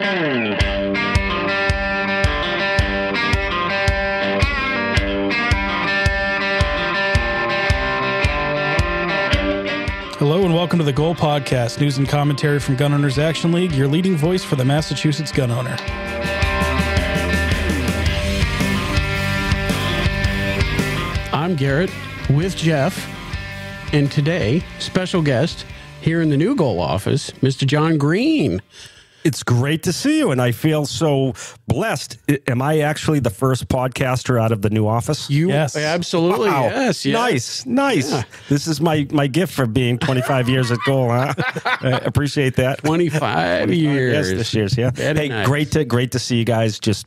Hello and welcome to the Goal Podcast, news and commentary from Gun Owners Action League, your leading voice for the Massachusetts gun owner. I'm Garrett with Jeff, and today, special guest here in the new Goal office, Mr. Jon Green. It's great to see you, and I feel so blessed. Am I actually the first podcaster out of the new office? Yes. Absolutely. Wow. Yes. Nice. Yeah. This is my gift for being 25 years at Goal, huh? I appreciate that. 25 years. Yes, this year's, yeah. Very nice. Great to see you guys. Just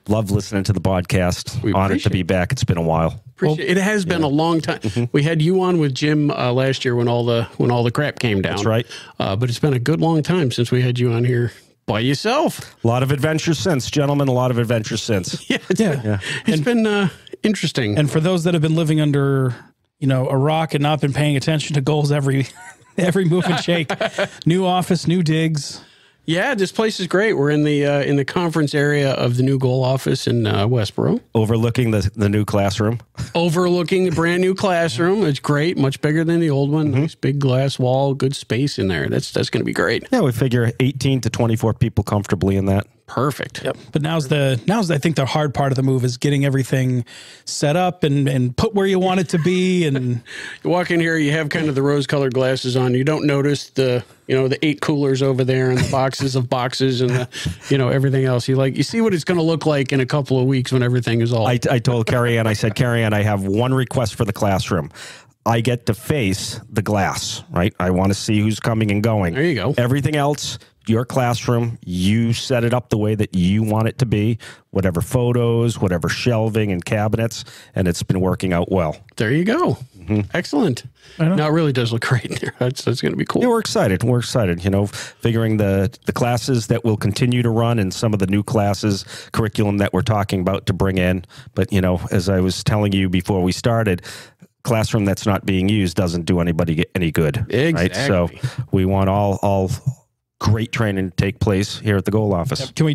love listening to the podcast. Honored to be back. It's been a while. It has been a long time. We had you on with Jim last year when all the crap came down. That's right. But it's been a good long time since we had you on here by yourself. A lot of adventures since, gentlemen. A lot of adventures since. It's been interesting. And for those that have been living under, a rock and not been paying attention to Goals every move and shake, new office, new digs. Yeah, this place is great. We're in the conference area of the new Goal office in Westboro. Overlooking the new classroom. Overlooking the brand new classroom. It's great, much bigger than the old one. Nice big glass wall, good space in there. That's going to be great. Yeah, we figure 18 to 24 people comfortably in that. Perfect. Yep. But now's I think the hard part of the move is getting everything set up and put where you want it to be. And you walk in here, you have kind of the rose-colored glasses on. You don't notice the 8 coolers over there and the boxes of boxes and the everything else. You see what it's going to look like in a couple of weeks when everything is all. I told Carrie Ann, I said, Carrie Ann, I have one request for the classroom. I get to face the glass, right? I want to see who's coming and going. There you go. Everything else, your classroom, you set it up the way that you want it to be, whatever photos, whatever shelving and cabinets, and it's been working out well. There you go. Excellent. Now it really does look great in there. That's going to be cool. Yeah, we're excited. We're excited, figuring the classes that will continue to run and some of the new classes, curriculum that we're talking about to bring in. But, as I was telling you before we started, classroom that's not being used doesn't do anybody any good. Exactly. Right? So we want all great training to take place here at the Goal office. Can we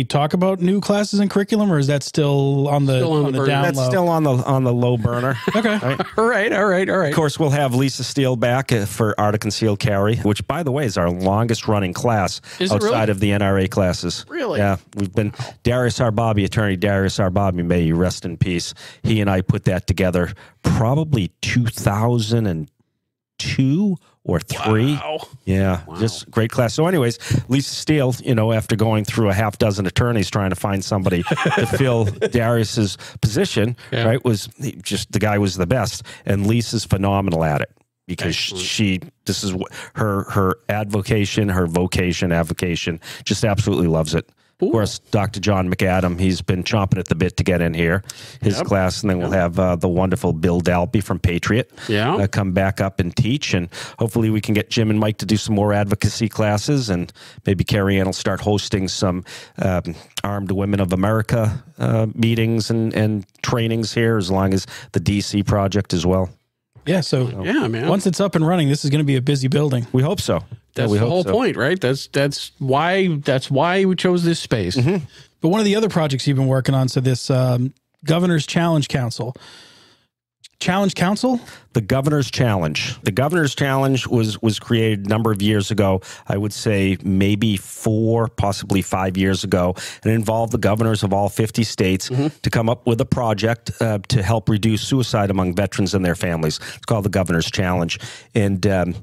talk about new classes and curriculum, or is that still on the down That's low? still on the low burner. Okay. Right? All right. Of course, we'll have Lisa Steele back for Art of Concealed Carry, which, by the way, is our longest running class outside of the NRA classes. Really? Yeah. We've been Attorney Darius Arbabi, may you rest in peace. He and I put that together probably 2002 or 3. Wow. Yeah, just great class. So anyways, Lisa Steele, after going through a half dozen attorneys trying to find somebody to fill Darius's position, right, the guy was the best. And Lisa's phenomenal at it because this is her avocation, just absolutely loves it. Ooh. Of course, Dr. John McAdam, he's been chomping at the bit to get in here, his class, and then we'll have the wonderful Bill Dalby from Patriot come back up and teach, and hopefully we can get Jim and Mike to do some more advocacy classes, and maybe Carrie Ann will start hosting some Armed Women of America meetings and trainings here, as long as the DC project as well. Yeah, man. Once it's up and running, this is going to be a busy building. We hope so. That's the whole point, right? That's why we chose this space. But one of the other projects you've been working on, so this Governor's Challenge Council. Challenge Council? The Governor's Challenge. The Governor's Challenge was created a number of years ago. I would say maybe 4, possibly 5 years ago. And it involved the governors of all 50 states to come up with a project to help reduce suicide among veterans and their families. It's called the Governor's Challenge. And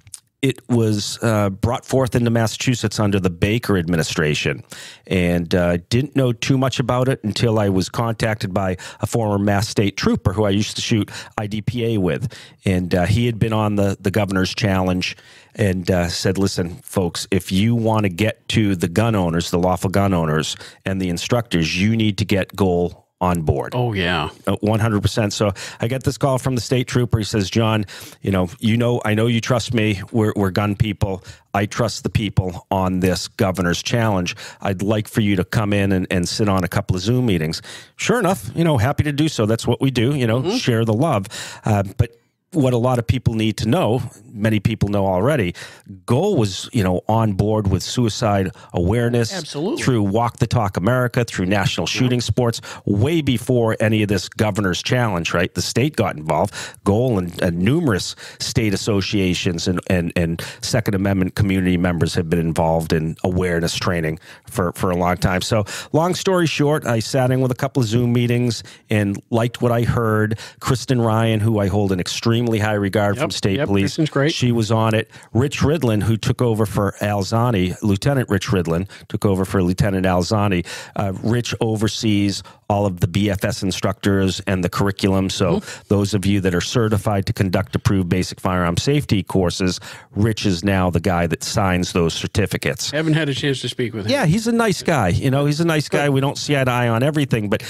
it was brought forth into Massachusetts under the Baker administration, and didn't know too much about it until I was contacted by a former Mass State Trooper who I used to shoot IDPA with, and he had been on the Governor's Challenge and said, listen, folks, if you want to get to the gun owners, the lawful gun owners, and the instructors, you need to get Goal on board. Oh, yeah. 100%. So I get this call from the state trooper. He says, John, I know you trust me. We're gun people. I trust the people on this Governor's Challenge. I'd like for you to come in and sit on a couple of Zoom meetings. Sure enough, happy to do so. That's what we do, share the love. But what a lot of people need to know, many people know already, Goal was, on board with suicide awareness. Absolutely. Through Walk the Talk America, through National Shooting Sports, way before any of this governor's challenge, right? The state got involved. Goal and numerous state associations and Second Amendment community members have been involved in awareness training for a long time. So long story short, I sat in with a couple of Zoom meetings and liked what I heard. Kristen Ryan, who I hold in extremely high regard from state police. Kristen's great. She was on it. Rich Ridlin, who took over for Alzani, Lieutenant Rich Ridlin, took over for Lieutenant Alzani. Rich oversees all of the BFS instructors and the curriculum. So those of you that are certified to conduct approved basic firearm safety courses, Rich is now the guy that signs those certificates. I haven't had a chance to speak with him. Yeah, he's a nice guy. He's a nice guy. We don't see eye to eye on everything, but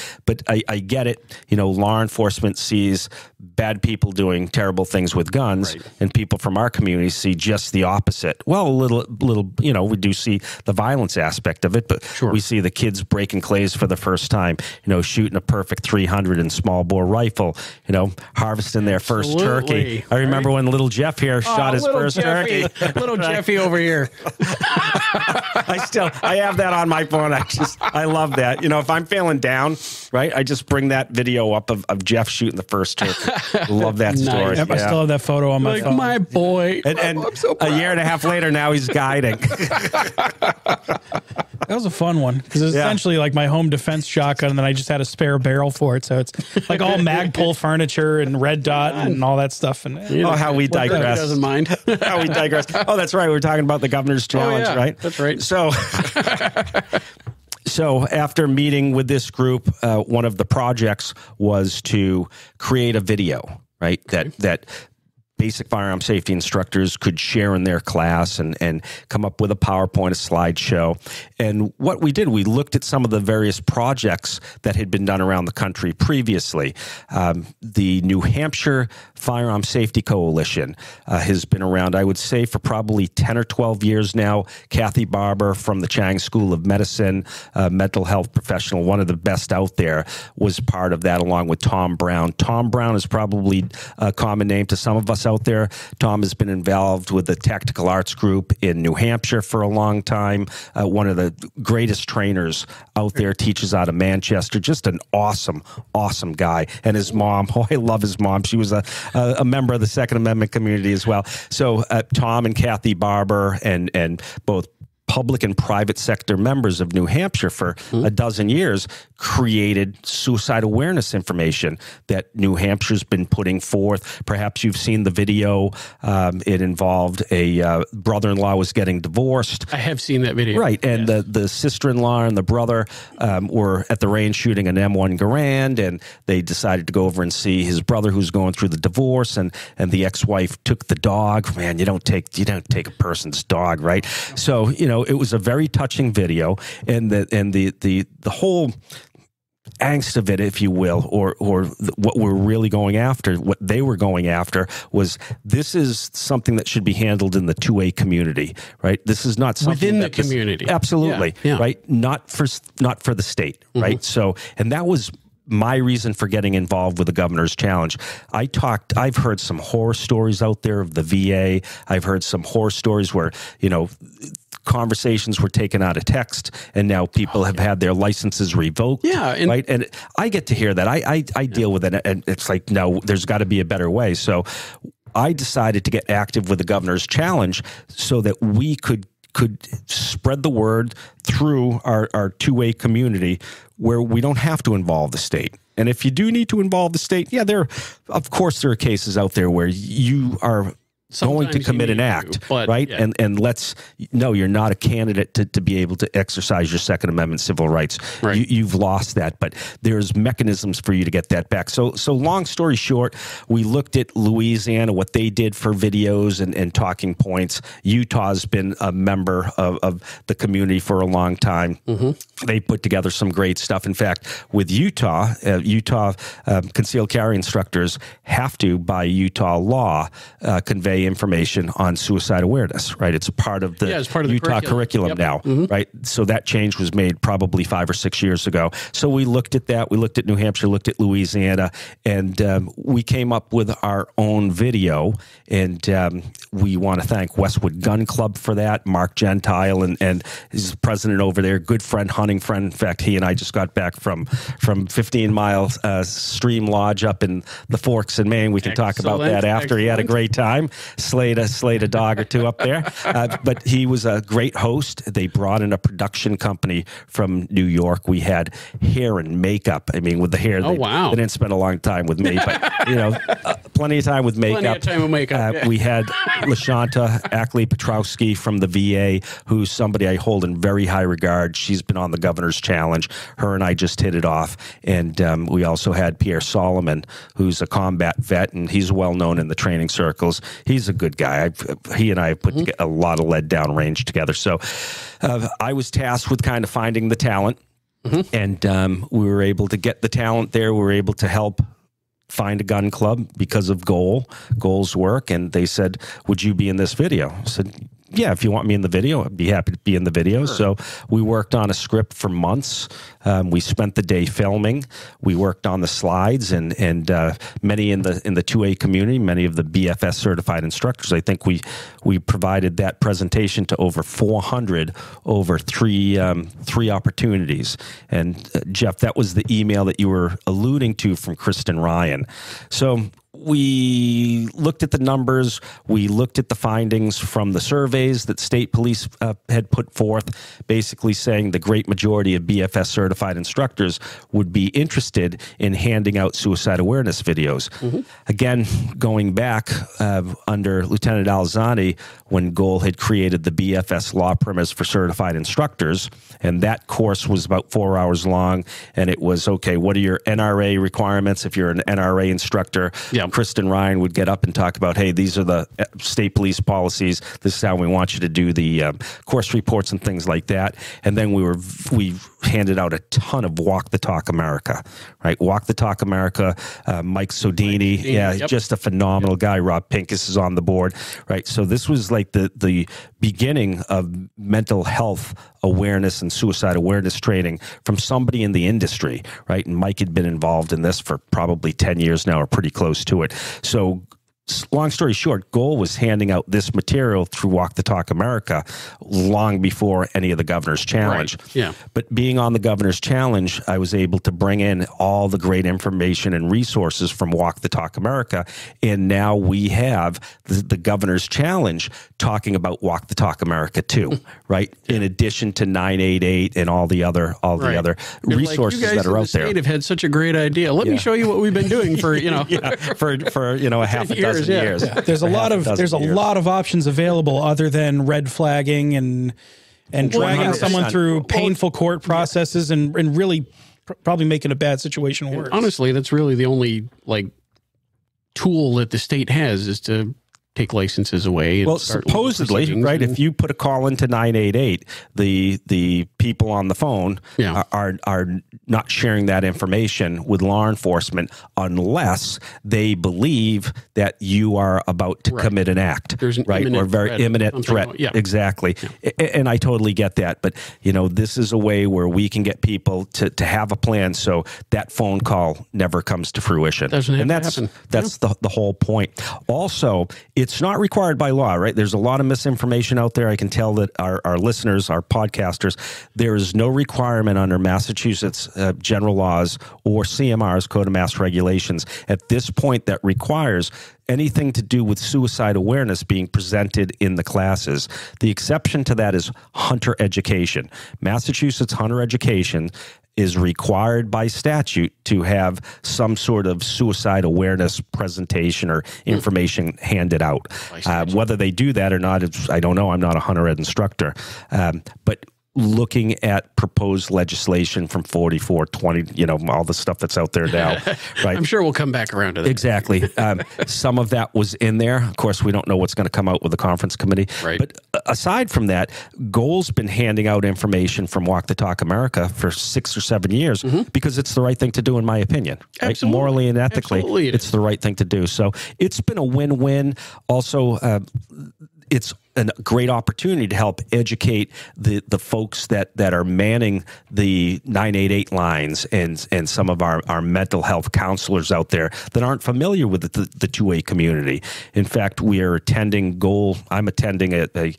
I get it. Law enforcement sees bad people doing terrible things with guns, and people from our community see just the opposite. Well, a little, we do see the violence aspect of it, but we see the kids breaking clays for the first time, shooting a perfect 300 and small bore rifle, harvesting their first turkey. I remember when little Jeff here shot his first turkey. Little Jeffy over here. I have that on my phone. I love that. If I'm feeling down, right, I just bring that video up of Jeff shooting the first turkey. Love that story. Yep, I still have that photo on my phone. My boy. And I'm so proud. a year and a half later, now he's guiding. That was a fun one because it's essentially like my home defense shotgun, and then I just had a spare barrel for it. So it's like all Magpul furniture and red dot and all that stuff. And how we digress. Doesn't mind. How we digress. Oh, that's right. We were talking about the governor's challenge, right? That's right. So after meeting with this group, one of the projects was to create a video, right? That basic firearm safety instructors could share in their class and come up with a PowerPoint, a slideshow. And what we did, we looked at some of the various projects that had been done around the country previously. The New Hampshire Firearm Safety Coalition has been around, I would say, for probably 10 or 12 years now. Kathy Barber from the Chang School of Medicine, mental health professional, one of the best out there, was part of that along with Tom Brown. Tom Brown is probably a common name to some of us out there. Tom has been involved with the Tactical Arts Group in New Hampshire for a long time. One of the greatest trainers out there, teaches out of Manchester. Just an awesome, awesome guy. And his mom, I love his mom. She was a member of the Second Amendment community as well. So Tom and Kathy Barber and both public and private sector members of New Hampshire for a dozen years created suicide awareness information that New Hampshire's been putting forth. Perhaps you've seen the video. It involved a brother-in-law was getting divorced. I have seen that video. Right, and the sister-in-law and the brother were at the range shooting an M1 Garand, and they decided to go over and see his brother who's going through the divorce, and the ex-wife took the dog. Man, you don't take a person's dog, right? So, it was a very touching video, and the whole angst of it, if you will, or what we're really going after, what they were going after, was this is something that should be handled in the 2A community, right? This is not something within the community. Absolutely, right? Not for the state, right? So, and that was my reason for getting involved with the governor's challenge. I've heard some horror stories out there of the VA. I've heard some horror stories where, conversations were taken out of text, and now people have had their licenses revoked. Yeah, right. And I get to hear that. I deal with it, and it's like, no, there's got to be a better way. So I decided to get active with the governor's challenge so that we could spread the word through our 2A community, where we don't have to involve the state. And if you do need to involve the state, of course there are cases out there where you are going to commit an act, right? Yeah. And you're not a candidate to be able to exercise your Second Amendment civil rights. Right. You've lost that, but there's mechanisms for you to get that back. So long story short, we looked at Louisiana, what they did for videos and talking points. Utah's been a member of the community for a long time. They put together some great stuff. In fact, with Utah concealed carry instructors have to, by Utah law, convey day information on suicide awareness, right? It's a part of the, it's part of the Utah curriculum now, right? So that change was made probably 5 or 6 years ago. So we looked at that. We looked at New Hampshire, looked at Louisiana, and we came up with our own video. And we want to thank Westwood Gun Club for that. Mark Gentile and his president over there, good friend, hunting friend. In fact, he and I just got back from 15 Mile Stream Lodge up in the Forks in Maine. We can talk about that after. He had a great time. Slayed a dog or two up there. But he was a great host. They brought in a production company from New York. We had hair and makeup. I mean, with the hair, they didn't spend a long time with me, but you know, plenty of time with makeup. Plenty of time with makeup. We had LaShanta Ackley Petrowski from the VA, who's somebody I hold in very high regard. She's been on the Governor's Challenge. Her and I just hit it off. And we also had Pierre Solomon, who's a combat vet, and he's well known in the training circles. He's a good guy. He and I have put together a lot of lead down range together. So I was tasked with kind of finding the talent, and we were able to get the talent there. We were able to help find a gun club because of Goal's work. And they said, would you be in this video? I said, yeah, if you want me in the video, I'd be happy to be in the video. Sure. So we worked on a script for months. We spent the day filming. We worked on the slides, and many in the 2A community, many of the BFS certified instructors. I think we provided that presentation to over 400 over three opportunities. And Jeff, that was the email that you were alluding to from Kristen Ryan. So we looked at the numbers. We looked at the findings from the surveys that state police had put forth, basically saying the great majority of BFS certified instructors would be interested in handing out suicide awareness videos. Again, going back under Lieutenant Alzani, when Goal had created the BFS law premise for certified instructors, and that course was about 4 hours long, and it was, okay, what are your NRA requirements if you're an NRA instructor? Kristen Ryan would get up and talk about, hey, these are the state police policies. This is how we want you to do the course reports and things like that. And then we handed out a ton of Walk the Talk America, right? Walk the Talk America, Mike Sodini, just a phenomenal guy. Rob Pincus is on the board, right? So this was like the beginning of mental health awareness and suicide awareness training from somebody in the industry, right? And Mike had been involved in this for probably 10 years now, or pretty close to it. So long story short, Goal was handing out this material through Walk the Talk America long before any of the Governor's Challenge. Right. Yeah. But being on the Governor's Challenge, I was able to bring in all the great information and resources from Walk the Talk America. And now we have the Governor's Challenge talking about Walk the Talk America too, right? In addition to 988 and all the other resources that are out there. Have had such a great idea. Let me show you what we've been doing for, for a half a dozen years. Yeah. There's a lot of options available other than red flagging and dragging someone through painful court processes and really probably making a bad situation worse. Honestly, that's really the only tool that the state has, is to take licenses away. And supposedly, right? If you put a call into 988, the people on the phone are not sharing that information with law enforcement unless they believe that you are about to commit an act, There's an imminent threat. Yeah. Exactly. Yeah. And I totally get that. But this is a way where we can get people to have a plan so that phone call never comes to fruition. Doesn't have to happen. That's the whole point. Also, it's not required by law, right? There's a lot of misinformation out there. I can tell that our listeners, our podcasters, there is no requirement under Massachusetts general laws or CMR's Code of Mass Regulations at this point that requires anything to do with suicide awareness being presented in the classes. The exception to that is hunter education. Massachusetts hunter education is required by statute to have some sort of suicide awareness presentation or information handed out. Whether they do that or not, I don't know. I'm not a hunter ed instructor. But looking at proposed legislation from 4420, you know, all the stuff that's out there now, right? I'm sure we'll come back around to that. Exactly. Some of that was in there. Of course, we don't know what's going to come out with the conference committee. Right. But aside from that, Goal's been handing out information from Walk the Talk America for 6 or 7 years because it's the right thing to do, in my opinion. Right? Absolutely. Morally and ethically, it's the right thing to do. So it's been a win-win. Also, it's a great opportunity to help educate the folks that are manning the 988 lines and some of our mental health counselors out there that aren't familiar with the 2A community. In fact, we are attending Goal. I'm attending a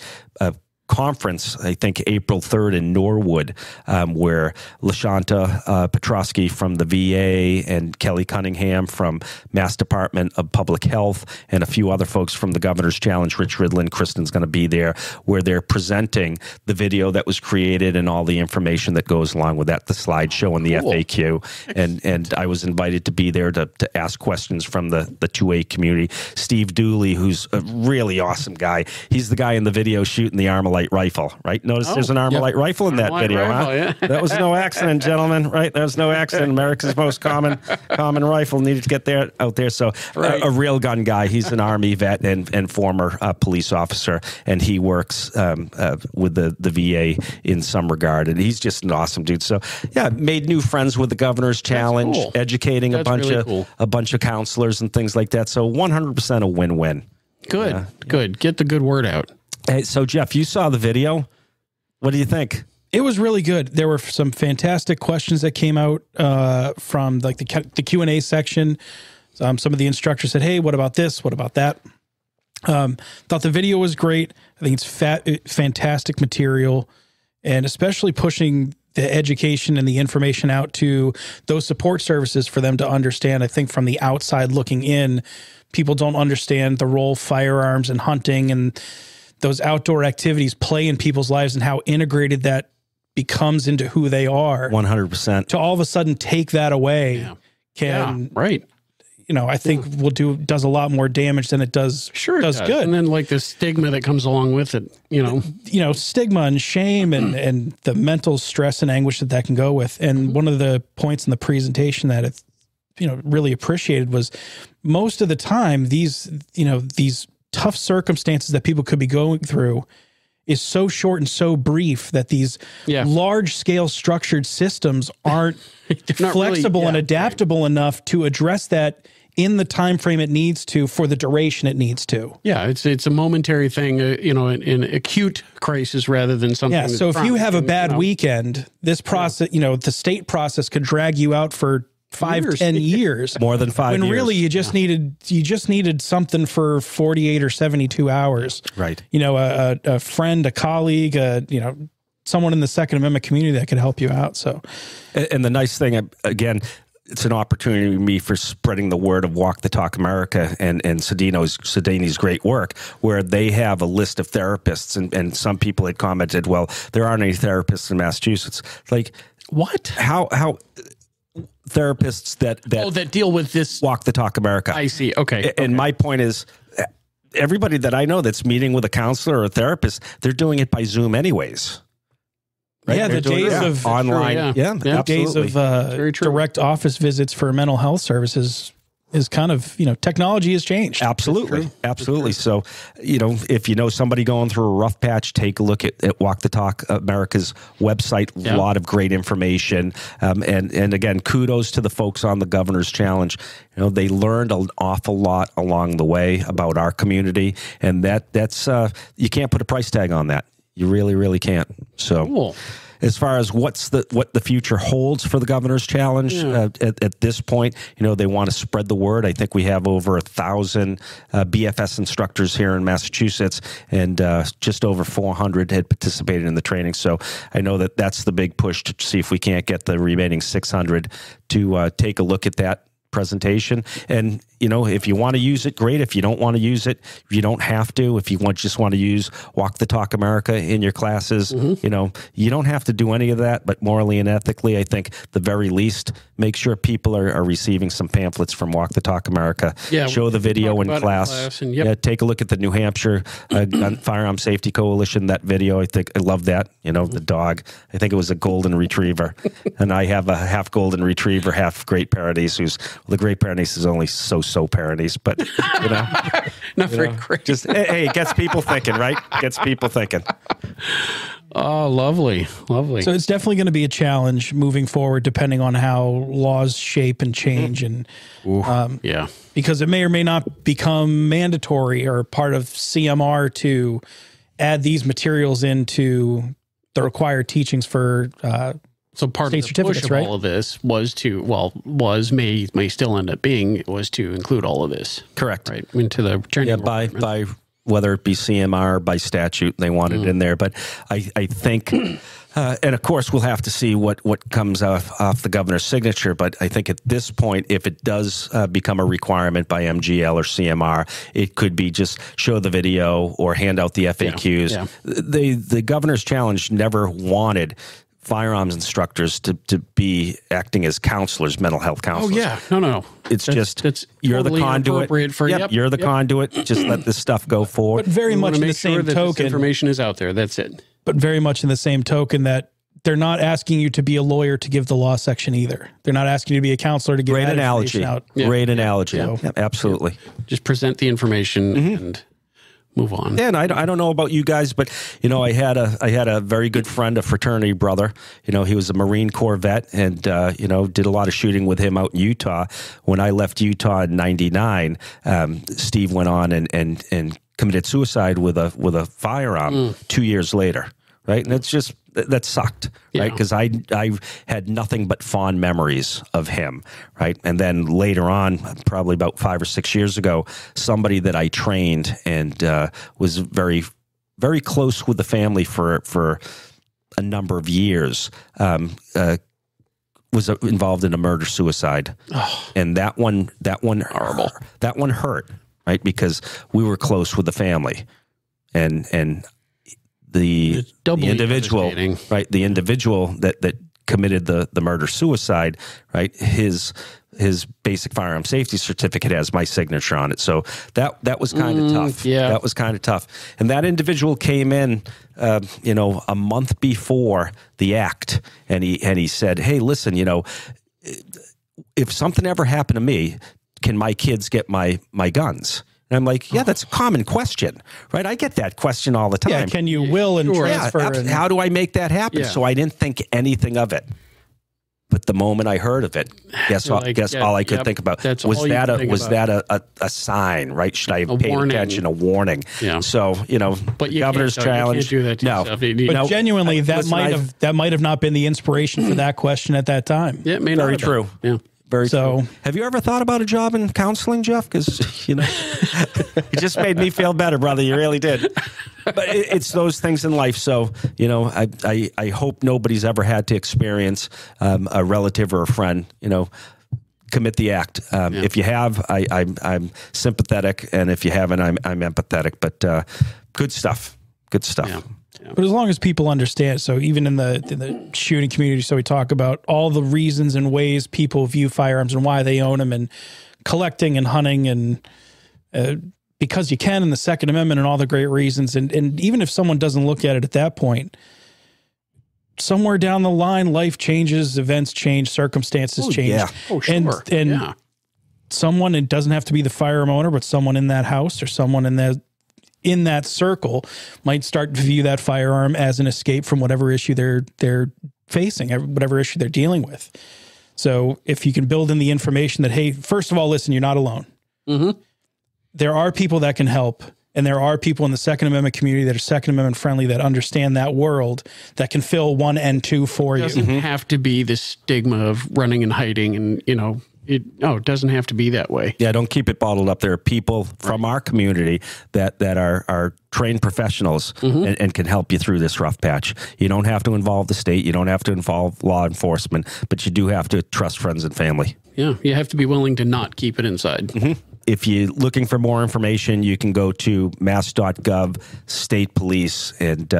conference, I think April 3rd in Norwood, where LaShanta Petrosky from the VA and Kelly Cunningham from Mass Department of Public Health and a few other folks from the Governor's Challenge, Rich Ridlin, Kristen's going to be there, where they're presenting the video that was created and all the information that goes along with that, the slideshow and the FAQ. And I was invited to be there to ask questions from the 2A community. Steve Dooley, who's a really awesome guy. He's the guy in the video shooting the Armalite rifle, right? Notice there's an Armalite rifle in that video, huh? That was no accident, gentlemen, right? That was no accident. America's most common rifle needed to get out there. So a real gun guy. He's an Army vet and former police officer, and he works with the VA in some regard. And he's just an awesome dude. So yeah, made new friends with the Governor's Challenge, educating a bunch of counselors and things like that. So 100% a win-win. Good, good. Get the good word out. Hey, so Jeff, you saw the video. What do you think? It was really good. There were some fantastic questions that came out from like the Q&A section. Some of the instructors said, "Hey, what about this? What about that?" Thought the video was great. I think it's fantastic material, and especially pushing the education and the information out to those support services for them to understand. I think from the outside looking in, people don't understand the role firearms and hunting and those outdoor activities play in people's lives and how integrated that becomes into who they are. 100%. To all of a sudden take that away right. You know, I think does a lot more damage than it does. Sure, does good. And then like the stigma that comes along with it, you know, stigma and shame and the mental stress and anguish that can go with. And one of the points in the presentation that it, really appreciated was most of the time these tough circumstances that people could be going through is so short and so brief that these large scale structured systems aren't flexible and adaptable enough to address that in the time frame it needs to for the duration it needs to. Yeah, it's a momentary thing, an acute crisis rather than something. Yeah, so if you have a bad weekend, this process, the state process could drag you out for 5-10 years, more than 5 years. When really you just needed something for 48 or 72 hours. Right. A friend, a colleague, someone in the Second Amendment community that could help you out. So, and the nice thing, again, it's an opportunity for me for spreading the word of Walk the Talk America and Sedani's great work, where they have a list of therapists, and some people had commented, well, there aren't any therapists in Massachusetts. Like, what? How therapists that deal with this Walk the Talk America. I see. Okay. And my point is, everybody that I know that's meeting with a counselor or a therapist, they're doing it by Zoom anyways. Right? Yeah, the days of online, days of direct office visits for mental health services is kind of, technology has changed. Absolutely. Absolutely. So, if you know somebody going through a rough patch, take a look at Walk the Talk America's website. A lot of great information. And again, kudos to the folks on the Governor's Challenge. They learned an awful lot along the way about our community, and that's you can't put a price tag on that. You really, really can't. So cool. As far as what the future holds for the Governor's Challenge, at this point, they want to spread the word. I think we have over 1,000 BFS instructors here in Massachusetts, and just over 400 had participated in the training. So I know that's the big push to see if we can't get the remaining 600 to take a look at that presentation. And, you know, if you want to use it, great. If you don't want to use it, you don't have to. If you just want to use Walk the Talk America in your classes, you know, you don't have to do any of that. But morally and ethically, I think the very least, make sure people are receiving some pamphlets from Walk the Talk America. Yeah, show the video in class. And yeah, take a look at the New Hampshire Firearm Safety Coalition, that video. I love that. You know, the dog. I think it was a golden retriever. And I have a half golden retriever, half Great Pyrenees, the Great Pyrenees is only so Pyrenees, but, you know. Not very great. Just, hey, it gets people thinking, right? Gets people thinking. Oh, lovely. Lovely. So it's definitely going to be a challenge moving forward, depending on how laws shape and change. And yeah, because it may or may not become mandatory or part of CMR to add these materials into the required teachings for so part of the push of all of this was to, may still end up being, was to include all of this. Correct. Right. Into the training. Yeah, by whether it be CMR, by statute, they want it in there. But I think, and of course, we'll have to see what comes off the governor's signature. But I think at this point, if it does become a requirement by MGL or CMR, it could be just show the video or hand out the FAQs. Yeah. The governor's challenge never wanted firearms instructors to be acting as counselors, mental health counselors. Oh yeah, no. It's you're totally the conduit. For, you're the conduit. Just let this stuff go forward. But very much in the same token, this information is out there. That's it. But very much in the same token that they're not asking you to be a lawyer to give the law section either. They're not asking you to be a counselor to give Great that analogy. information out. Yeah. Great analogy. So, yeah, absolutely. Just present the information and move on. Yeah, and I don't know about you guys, but you know, I had a very good friend, a fraternity brother. You know, he was a Marine Corps vet, and you know, did a lot of shooting with him out in Utah. When I left Utah in '99, Steve went on and committed suicide with a firearm 2 years later. Right, and it's just that sucked, right? Because I had nothing but fond memories of him, right? And then later on, probably about 5 or 6 years ago, somebody that I trained and was very, very close with the family for a number of years, was involved in a murder suicide, and that one horrible. That one hurt, right? Because we were close with the family, and the individual, right? The individual that committed the murder suicide, right? His basic firearm safety certificate has my signature on it. So that was kind of tough. Yeah, that was kind of tough. And that individual came in, you know, a month before the act, and he said, "Hey, listen, you know, if something ever happened to me, can my kids get my guns?" And I'm like, yeah, that's a common question, right? I get that question all the time. Yeah, can you will and transfer? Yeah, how do I make that happen? Yeah. So I didn't think anything of it. But the moment I heard of it, guess all I could think about was that a sign, right? Should I have paid attention? A warning. Yeah. So, you know, but you governor's challenge. You can't do that to yourself. But genuinely, that might have not been the inspiration for that question at that time. Yeah, it may not have been. True. Yeah. Very true. Have you ever thought about a job in counseling, Jeff? Because, you know, it just made me feel better, brother. You really did. But it's those things in life. So, you know, I hope nobody's ever had to experience a relative or a friend, you know, commit the act. If you have, I'm sympathetic. And if you haven't, I'm empathetic. But good stuff. Good stuff. Yeah. But as long as people understand, so even in the shooting community, so we talk about all the reasons and ways people view firearms and why they own them, and collecting and hunting, and because you can, in the Second Amendment, and all the great reasons. And even if someone doesn't look at it at that point, somewhere down the line, life changes, events change, circumstances change. Yeah. Oh, sure. And someone, it doesn't have to be the firearm owner, but someone in that house or someone in that circle might start to view that firearm as an escape from whatever issue they're facing, whatever issue they're dealing with. So if you can build in the information that, hey, first of all, listen, you're not alone. There are people that can help, and there are people in the Second Amendment community that are Second Amendment friendly, that understand that world, that can fill 1 and 2 for you. It doesn't have to be the stigma of running and hiding and, you know, it doesn't have to be that way. Yeah, don't keep it bottled up. There are people from our community that are trained professionals and can help you through this rough patch. You don't have to involve the state. You don't have to involve law enforcement, but you do have to trust friends and family. Yeah, you have to be willing to not keep it inside. If you're looking for more information, you can go to mass.gov, state police, and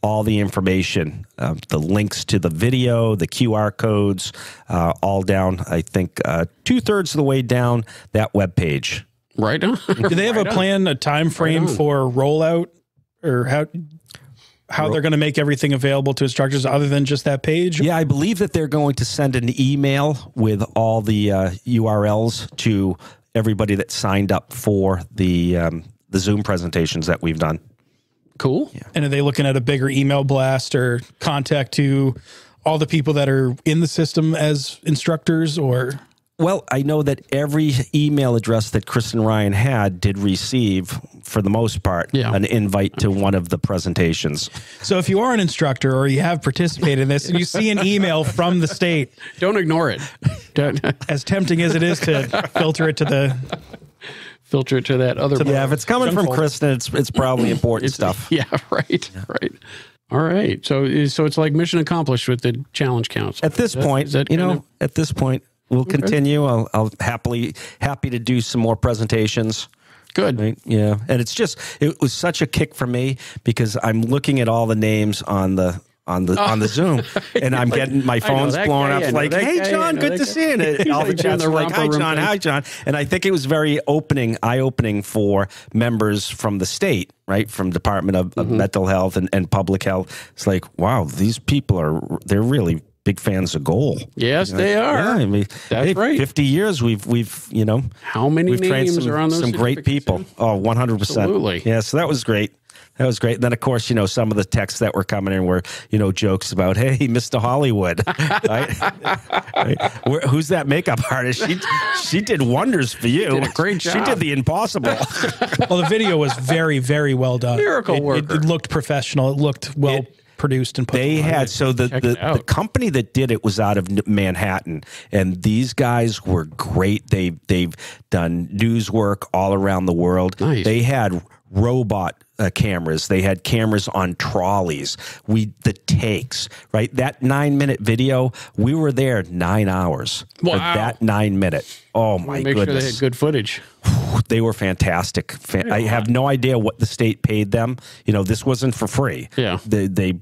all the information, the links to the video, the QR codes, all down, I think, 2/3 of the way down that webpage. Right on. Do they have a plan, a time frame for rollout, or how they're going to make everything available to instructors other than just that page? Yeah, I believe that they're going to send an email with all the URLs to everybody that signed up for the Zoom presentations that we've done. Cool. Yeah. And are they looking at a bigger email blast or contact to all the people that are in the system as instructors, or? Well, I know that every email address that Chris and Ryan had did receive, for the most part, an invite to one of the presentations. So if you are an instructor or you have participated in this and you see an email from the state, don't ignore it. As tempting as it is to filter it to that other. Yeah, if it's coming from Chris, then it's probably important stuff. Yeah, right. All right. So it's like mission accomplished with the challenge counts. At this point, at this point, we'll continue. I'll happy to do some more presentations. Good. Right? Yeah. And it was such a kick for me because I'm looking at all the names on the Zoom, and I'm getting my phone's blowing up. Like, hey, Jon, good to see you. And all the chats are like, hi, Jon. And I think it was very eye-opening for members from the state, right, from Department of Mental Health and Public Health. It's like, wow, these people they're really big fans of goal. Yes, they are. Yeah, I mean, that's right. 50 years we've how many names are on those some great people. Oh, 100%. Absolutely. Yeah, so that was great. That was great. And then, of course, some of the texts that were coming in were, jokes about, hey, Mr. Hollywood. Right? Who's that makeup artist? She did wonders for you. Did a great job. She did the impossible. Well, the video was very, very well done. Miracle worker. It looked professional. It looked well produced and put had so the company that did it was out of Manhattan, and these guys were great. They've done news work all around the world. Nice. They had robot cameras. They had cameras on trolleys. The takes, right? That 9-minute video, we were there 9 hours for that 9 minute. Oh my goodness! Make sure they had good footage. They were fantastic. I have no idea what the state paid them. This wasn't for free. Yeah. They're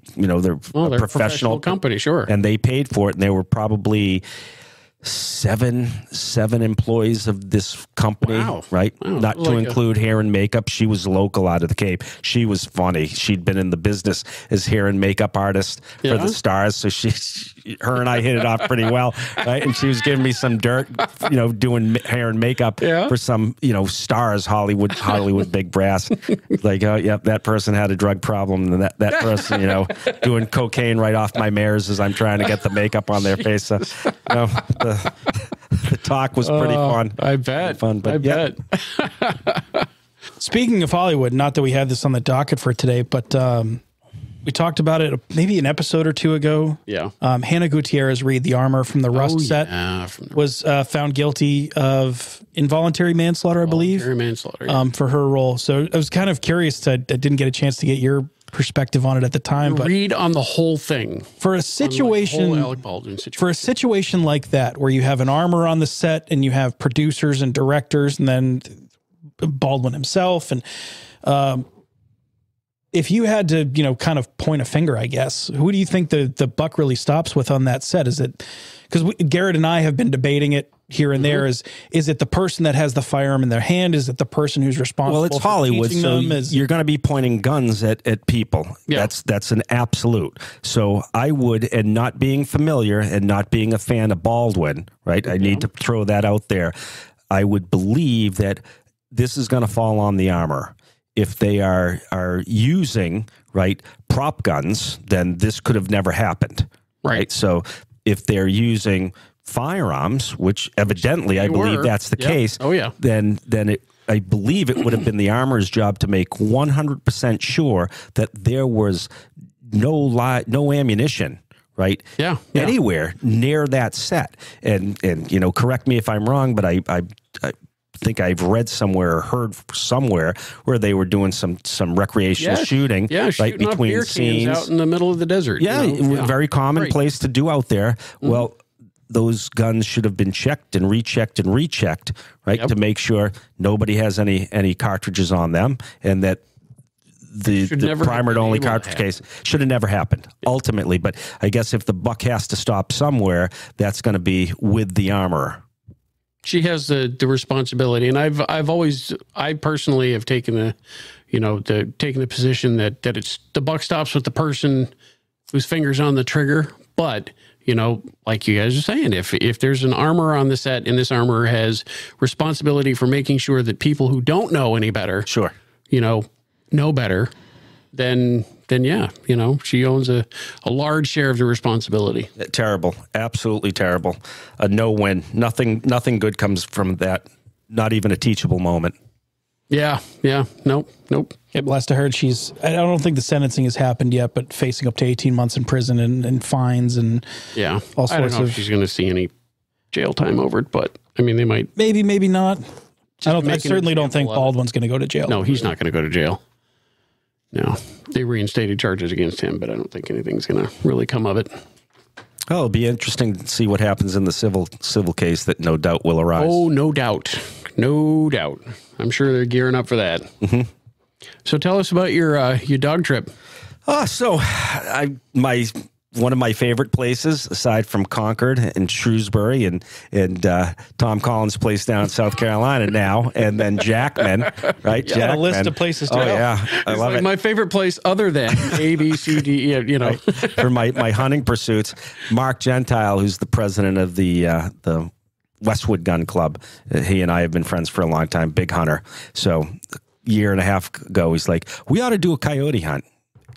a professional company, sure. And they paid for it, and they were probably seven employees of this company, right? Wow. Not to include hair and makeup. She was local out of the Cape. She was funny. She'd been in the business as hair and makeup artist for the stars, so her and I hit it off pretty well, right? And she was giving me some dirt, doing hair and makeup for some, stars, Hollywood big brass. Like, oh, yep, that person had a drug problem, and that person, doing cocaine right off my mirrors as I'm trying to get the makeup on their face. So, the talk was pretty fun. I bet. Fun, but bet. Speaking of Hollywood, not that we had this on the docket for today, but we talked about it maybe an episode or two ago. Yeah. Hannah Gutierrez-Reed, the armor from the Rust set, was found guilty of involuntary manslaughter, I believe. Involuntary manslaughter. For her role. So I was kind of curious. I didn't get a chance to get your perspective on it at the time, but read on the whole thing for a situation, Alec Baldwin situation. For a situation like that, where you have an armor on the set and you have producers and directors, and then Baldwin himself, and if you had to, kind of point a finger, I guess, who do you think the buck really stops with on that set? Is it because Garrett and I have been debating it here and there? Is it the person that has the firearm in their hand? Is it the person who's responsible? Well, it's Hollywood, so you're going to be pointing guns at people. Yeah. That's an absolute. So I would, and not being familiar and not being a fan of Baldwin, right? I need to throw that out there. I would believe that this is going to fall on the armor. If they are using prop guns, then this could have never happened. Right. So if they're using firearms, which evidently I believe that's the case. Oh yeah. Then I believe it would have been the armor's job to make 100% sure that there was no ammunition, right? Yeah. Anywhere near that set. And you know, correct me if I'm wrong, but I think I've read somewhere or heard somewhere where they were doing some recreational shooting, right between off beer scenes cans out in the middle of the desert. Yeah, very common place to do out there. Well, those guns should have been checked and rechecked, right, to make sure nobody has any cartridges on them, and that the primer only cartridge case should have never happened ultimately. But I guess if the buck has to stop somewhere, that's going to be with the armorer. She has the responsibility, and I personally have taken the position that it's the buck stops with the person whose finger's on the trigger. But you know, like you guys are saying, if there's an armorer on the set and this armorer has responsibility for making sure that people who don't know any better, know better, then yeah, you know, she owns a large share of the responsibility. Terrible. Absolutely terrible. A no-win. Nothing good comes from that. Not even a teachable moment. Yeah. Nope. Yeah, last I heard, I don't think the sentencing has happened yet, but facing up to 18 months in prison and fines and all sorts I don't know of. if she's going to see any jail time over it, but I mean, they might. Maybe not. I certainly don't think Baldwin's going to go to jail. No, he's not going to go to jail. No, they reinstated charges against him, but I don't think anything's going to really come of it. Oh, it'll be interesting to see what happens in the civil case that no doubt will arise. Oh, no doubt. I'm sure they're gearing up for that. Mm-hmm. So tell us about your dog trip. One of my favorite places, aside from Concord and Shrewsbury and Tom Collins' place down in South Carolina now, and then Jackman, right? Yeah, Jackman. A list of places to go. Yeah, I love it. My favorite place other than A, B, C, D, E, you know. Right. For my hunting pursuits, Mark Gentile, who's the president of the Westwood Gun Club, he and I have been friends for a long time, big hunter. So a year and a half ago, he's like, we ought to do a coyote hunt.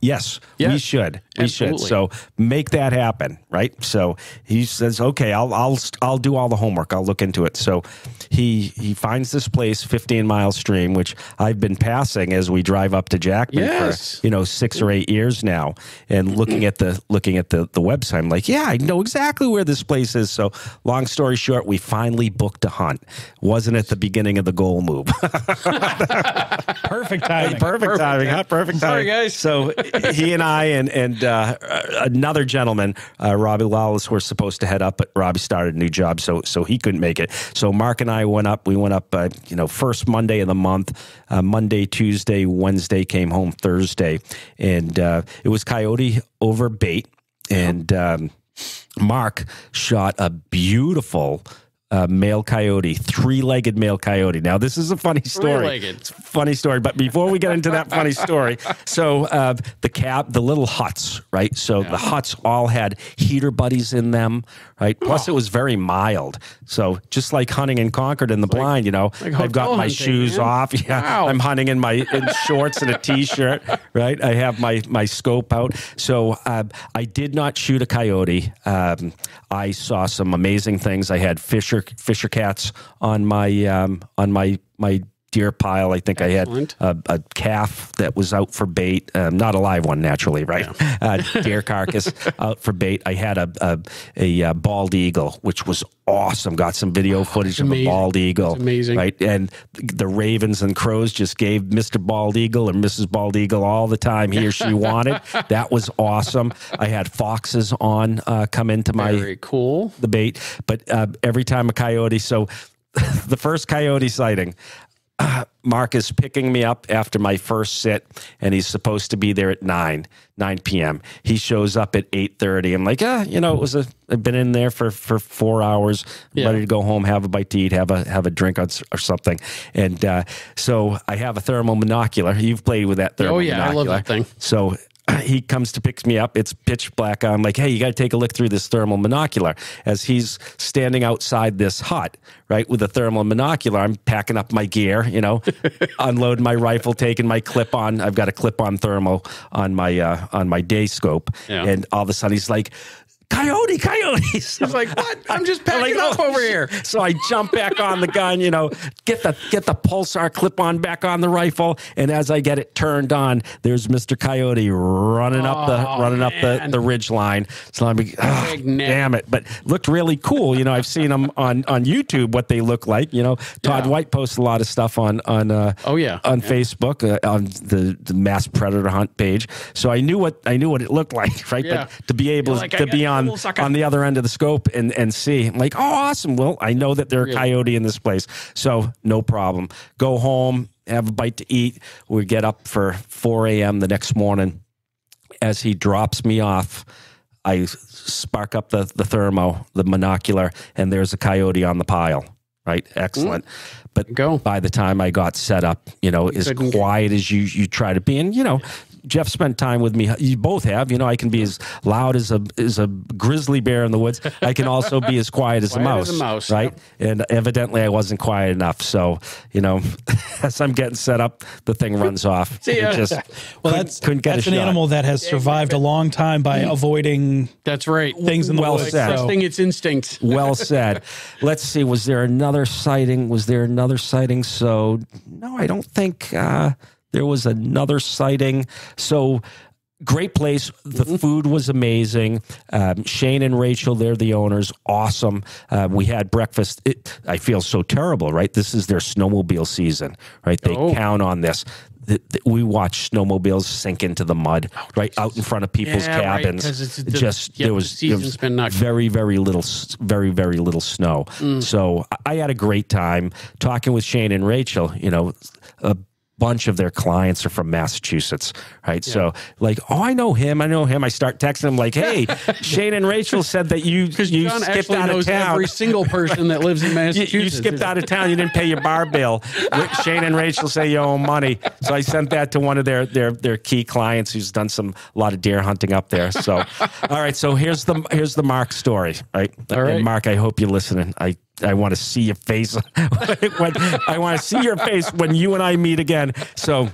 Yes, we should. Absolutely. So make that happen, right? So he says, "Okay, I'll do all the homework. I'll look into it." So he finds this place 15 Mile Stream, which I've been passing as we drive up to Jackman for 6 or 8 years now, and looking at the website. I'm like, yeah, I know exactly where this place is. So long story short, we finally booked a hunt. Wasn't at the beginning of the goal move. Perfect timing. Perfect timing, huh? Perfect timing. Sorry, guys. So he and I and another gentleman, Robbie Lawless, were supposed to head up, but Robbie started a new job, so he couldn't make it. So Mark and I went up. We went up, first Monday of the month. Monday, Tuesday, Wednesday, came home Thursday, and it was coyote over bait. And Mark shot a beautiful male coyote, 3-legged male coyote. Now, this is a funny story. 3-legged. It's a funny story, but before we get into that funny story, so the little huts, right? So the huts all had heater buddies in them, right? Plus, it was very mild. So just like hunting in Concord in the blind, I've got my shoes off. Yeah, wow. I'm hunting in shorts and a T-shirt, right? I have my scope out. So I did not shoot a coyote. I saw some amazing things. I had Fisher cats on my deer pile. I think Excellent. I had a calf that was out for bait, not a live one, naturally, right? Yeah. Deer carcass out for bait. I had a bald eagle, which was awesome. Got some video footage of a bald eagle. That's amazing. Right? And the ravens and crows just gave Mr. Bald Eagle or Mrs. Bald Eagle all the time he or she wanted. That was awesome. I had foxes on come into Very cool. the bait, but every time a coyote. So the first coyote sighting, Mark is picking me up after my first sit, and he's supposed to be there at 9 p.m. He shows up at 8:30. I'm like, I've been in there for 4 hours, ready to go home, have a bite to eat, have a drink or something. And so I have a thermal monocular. You've played with that thermal monocular. I love that thing. So he comes to pick me up. It's pitch black. I'm like, hey, you got to take a look through this thermal monocular. As he's standing outside this hut, right, with a thermal monocular, I'm packing up my gear, unloading my rifle, taking my clip on. I've got a clip on thermal on my day scope. Yeah. And all of a sudden he's like, coyote, coyote. So, He's like, what? I'm just packing up over here. So I jump back on the gun, get the pulsar clip on back on the rifle, and as I get it turned on, there's Mr. Coyote running up the ridge line. So I'm like, damn it! But looked really cool. I've seen them on YouTube what they look like. Todd White posts a lot of stuff on Facebook on the mass predator hunt page. So I knew what it looked like, right? Yeah. But to be able to be on the other end of the scope and see, I'm like, oh, awesome. Well, I know that there's a coyote in this place, so no problem. Go home, have a bite to eat. We get up for 4 a.m. the next morning. As he drops me off, I spark up the thermo, the monocular, and there's a coyote on the pile. Right, excellent. But by the time I got set up, as quiet as you try to be, and Jeff spent time with me. You both have. I can be as loud as a grizzly bear in the woods. I can also be as quiet as a mouse. Right, and evidently I wasn't quiet enough. So as I'm getting set up, the thing runs off. That's an animal that has survived a long time by avoiding. That's right. Things in the woods. Trusting its instincts. Well said. Let's see. Was there another sighting? So no, I don't think there was another sighting. So great place. The food was amazing. Shane and Rachel, they're the owners. Awesome. We had breakfast. I feel so terrible, right? This is their snowmobile season, right? They count on this. We watch snowmobiles sink into the mud, right out in front of people's cabins. There was very, very little snow. So I had a great time talking with Shane and Rachel. A bunch of their clients are from Massachusetts, right? Yeah. So I know him. I start texting him like, hey, Shane and Rachel said that you skipped out of town. Every single person that lives in Massachusetts. You skipped out of town. You didn't pay your bar bill. Shane and Rachel say you owe money. So I sent that to one of their key clients who's done a lot of deer hunting up there. So, all right. So here's the Mark story, right? All right. And Mark, I hope you're listening. I want to see your face. I want to see your face when you and I meet again. So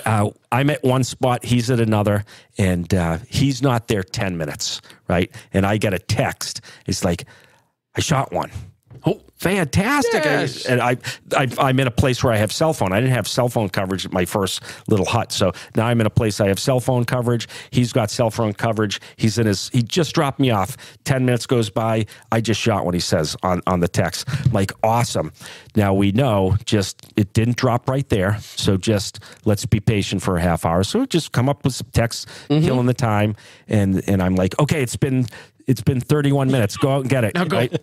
I'm at one spot, he's at another, and he's not there 10 minutes, right? And I get a text. It's like, I shot one. Oh, fantastic. Yes. And I'm in a place where I have cell phone. I didn't have cell phone coverage at my first little hut. So now I'm in a place I have cell phone coverage. He's got cell phone coverage. He just dropped me off. 10 minutes goes by. I just shot what he says on the text. Like, awesome. Now we know it didn't drop right there. So let's be patient for a half hour. So just come up with some text, killing the time. And I'm like, okay, it's been 31 minutes. Go out and get it. Right?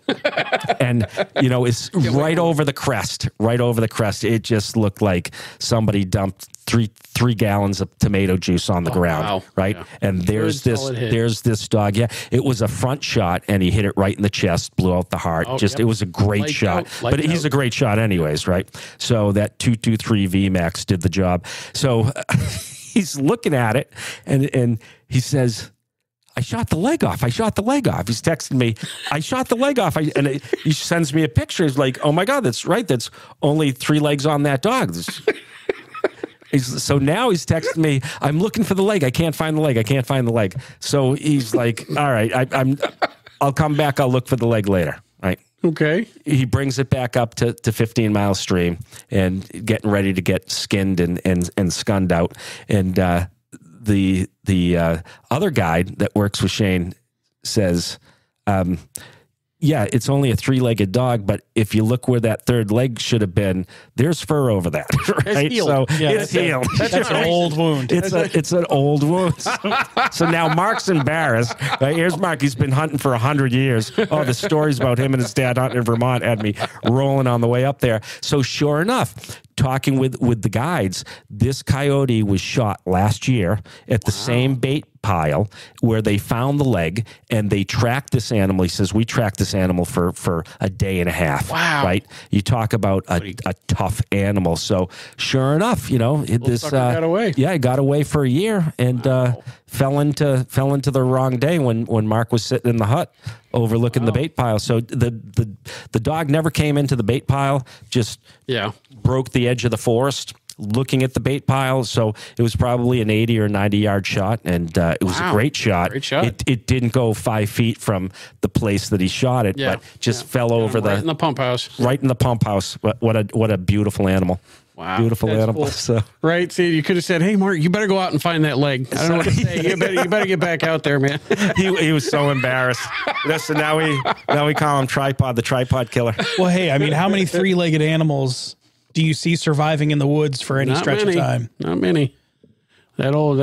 And, it's right over the crest. It just looked like somebody dumped three gallons of tomato juice on the ground. Wow. Right. Yeah. And there's this dog. Yeah. It was a front shot and he hit it right in the chest, blew out the heart. It was a great shot, but he's a great shot anyways. Right. So that 223 VMAX did the job. So he's looking at it and he says, I shot the leg off. He's texting me, I shot the leg off. And he sends me a picture. He's like, oh my God, that's right. That's only 3 legs on that dog. So now he's texting me, I'm looking for the leg. I can't find the leg. So he's like, all right, I'll come back. I'll look for the leg later. Right. Okay. He brings it back up to 15 Mile Stream and getting ready to get skinned and skunned out. And, the other guide that works with Shane says, yeah, it's only a 3-legged dog, but if you look where that 3rd leg should have been, there's fur over that. Right? It's healed. So it's healed. That's an old wound. It's an old wound. So now Mark's embarrassed. Right? Here's Mark. He's been hunting for 100 years. Oh, the stories about him and his dad hunting in Vermont had me rolling on the way up there. So sure enough, talking with the guides, this coyote was shot last year at the same bait pile where they found the leg, and they tracked this animal. He says, we tracked this animal for a day and a half. Wow. Right? You talk about a tough animal. So sure enough, this got away. Yeah, it got away for a year and fell into the wrong day when Mark was sitting in the hut overlooking the bait pile. So the dog never came into the bait pile, just broke the edge of the forest looking at the bait pile. So it was probably an 80 or 90-yard shot, and it was a great shot. Great shot. It didn't go 5 feet from the place that he shot it, but just fell over right in the pump house. Right in the pump house. What a beautiful animal. Wow. Beautiful animal. Cool. So. Right. See, you could have said, "Hey, Mark, you better go out and find that leg." I don't know what to say. You better get back out there, man. He was so embarrassed. Listen, now we call him Tripod, the tripod killer. Well, hey, I mean, how many three-legged animals do you see surviving in the woods for any stretch of time? Not many. That old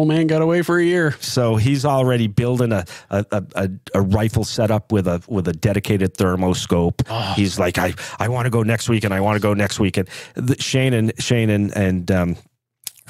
man got away for a year. So he's already building a rifle setup with a dedicated thermoscope. Oh. He's like, I want to go next weekend. I want to go next weekend. Shane and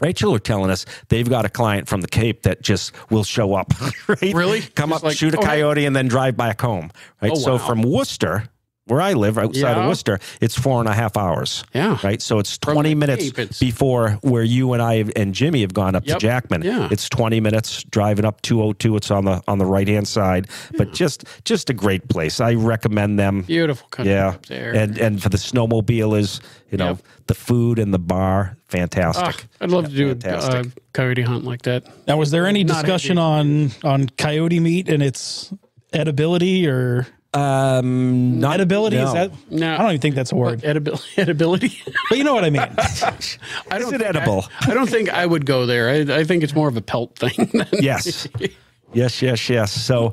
Rachel are telling us they've got a client from the Cape that just will show up. Right? Really? Come up, shoot a coyote, and then drive back home. Right. Oh, so wow. from Worcester, where I live, outside of Worcester, it's 4.5 hours. Yeah. Right. So it's 20 minutes before where you and I and Jimmy have gone up to Jackman. Yeah. It's 20 minutes driving up 202. It's on the right hand side, but just a great place. I recommend them. Beautiful country up there. And for the snowmobilers, the food and the bar, fantastic. I'd love to do a coyote hunt like that. Now, was there any discussion on coyote meat and its edibility or? Not edibility? No. Is that? No, I don't even think that's a word. Edibility? But you know what I mean. Is it edible? I don't think I would go there. I think it's more of a pelt thing. Yes. Yes. So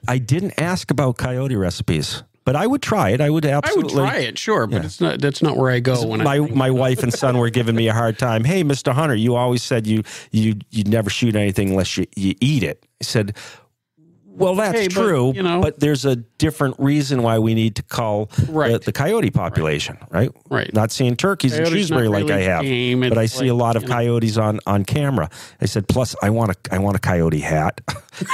I didn't ask about coyote recipes, but I would try it. I would absolutely. I would try it, sure, but that's not where I go when my wife and son were giving me a hard time. Hey, Mr. Hunter, you always said you never shoot anything unless you eat it. I said, well, that's true, but there's a different reason why we need to call the coyote population, right? Right. Not seeing turkeys in Shrewsbury like I have, but I see a lot of coyotes on camera. I said, plus I want a coyote hat.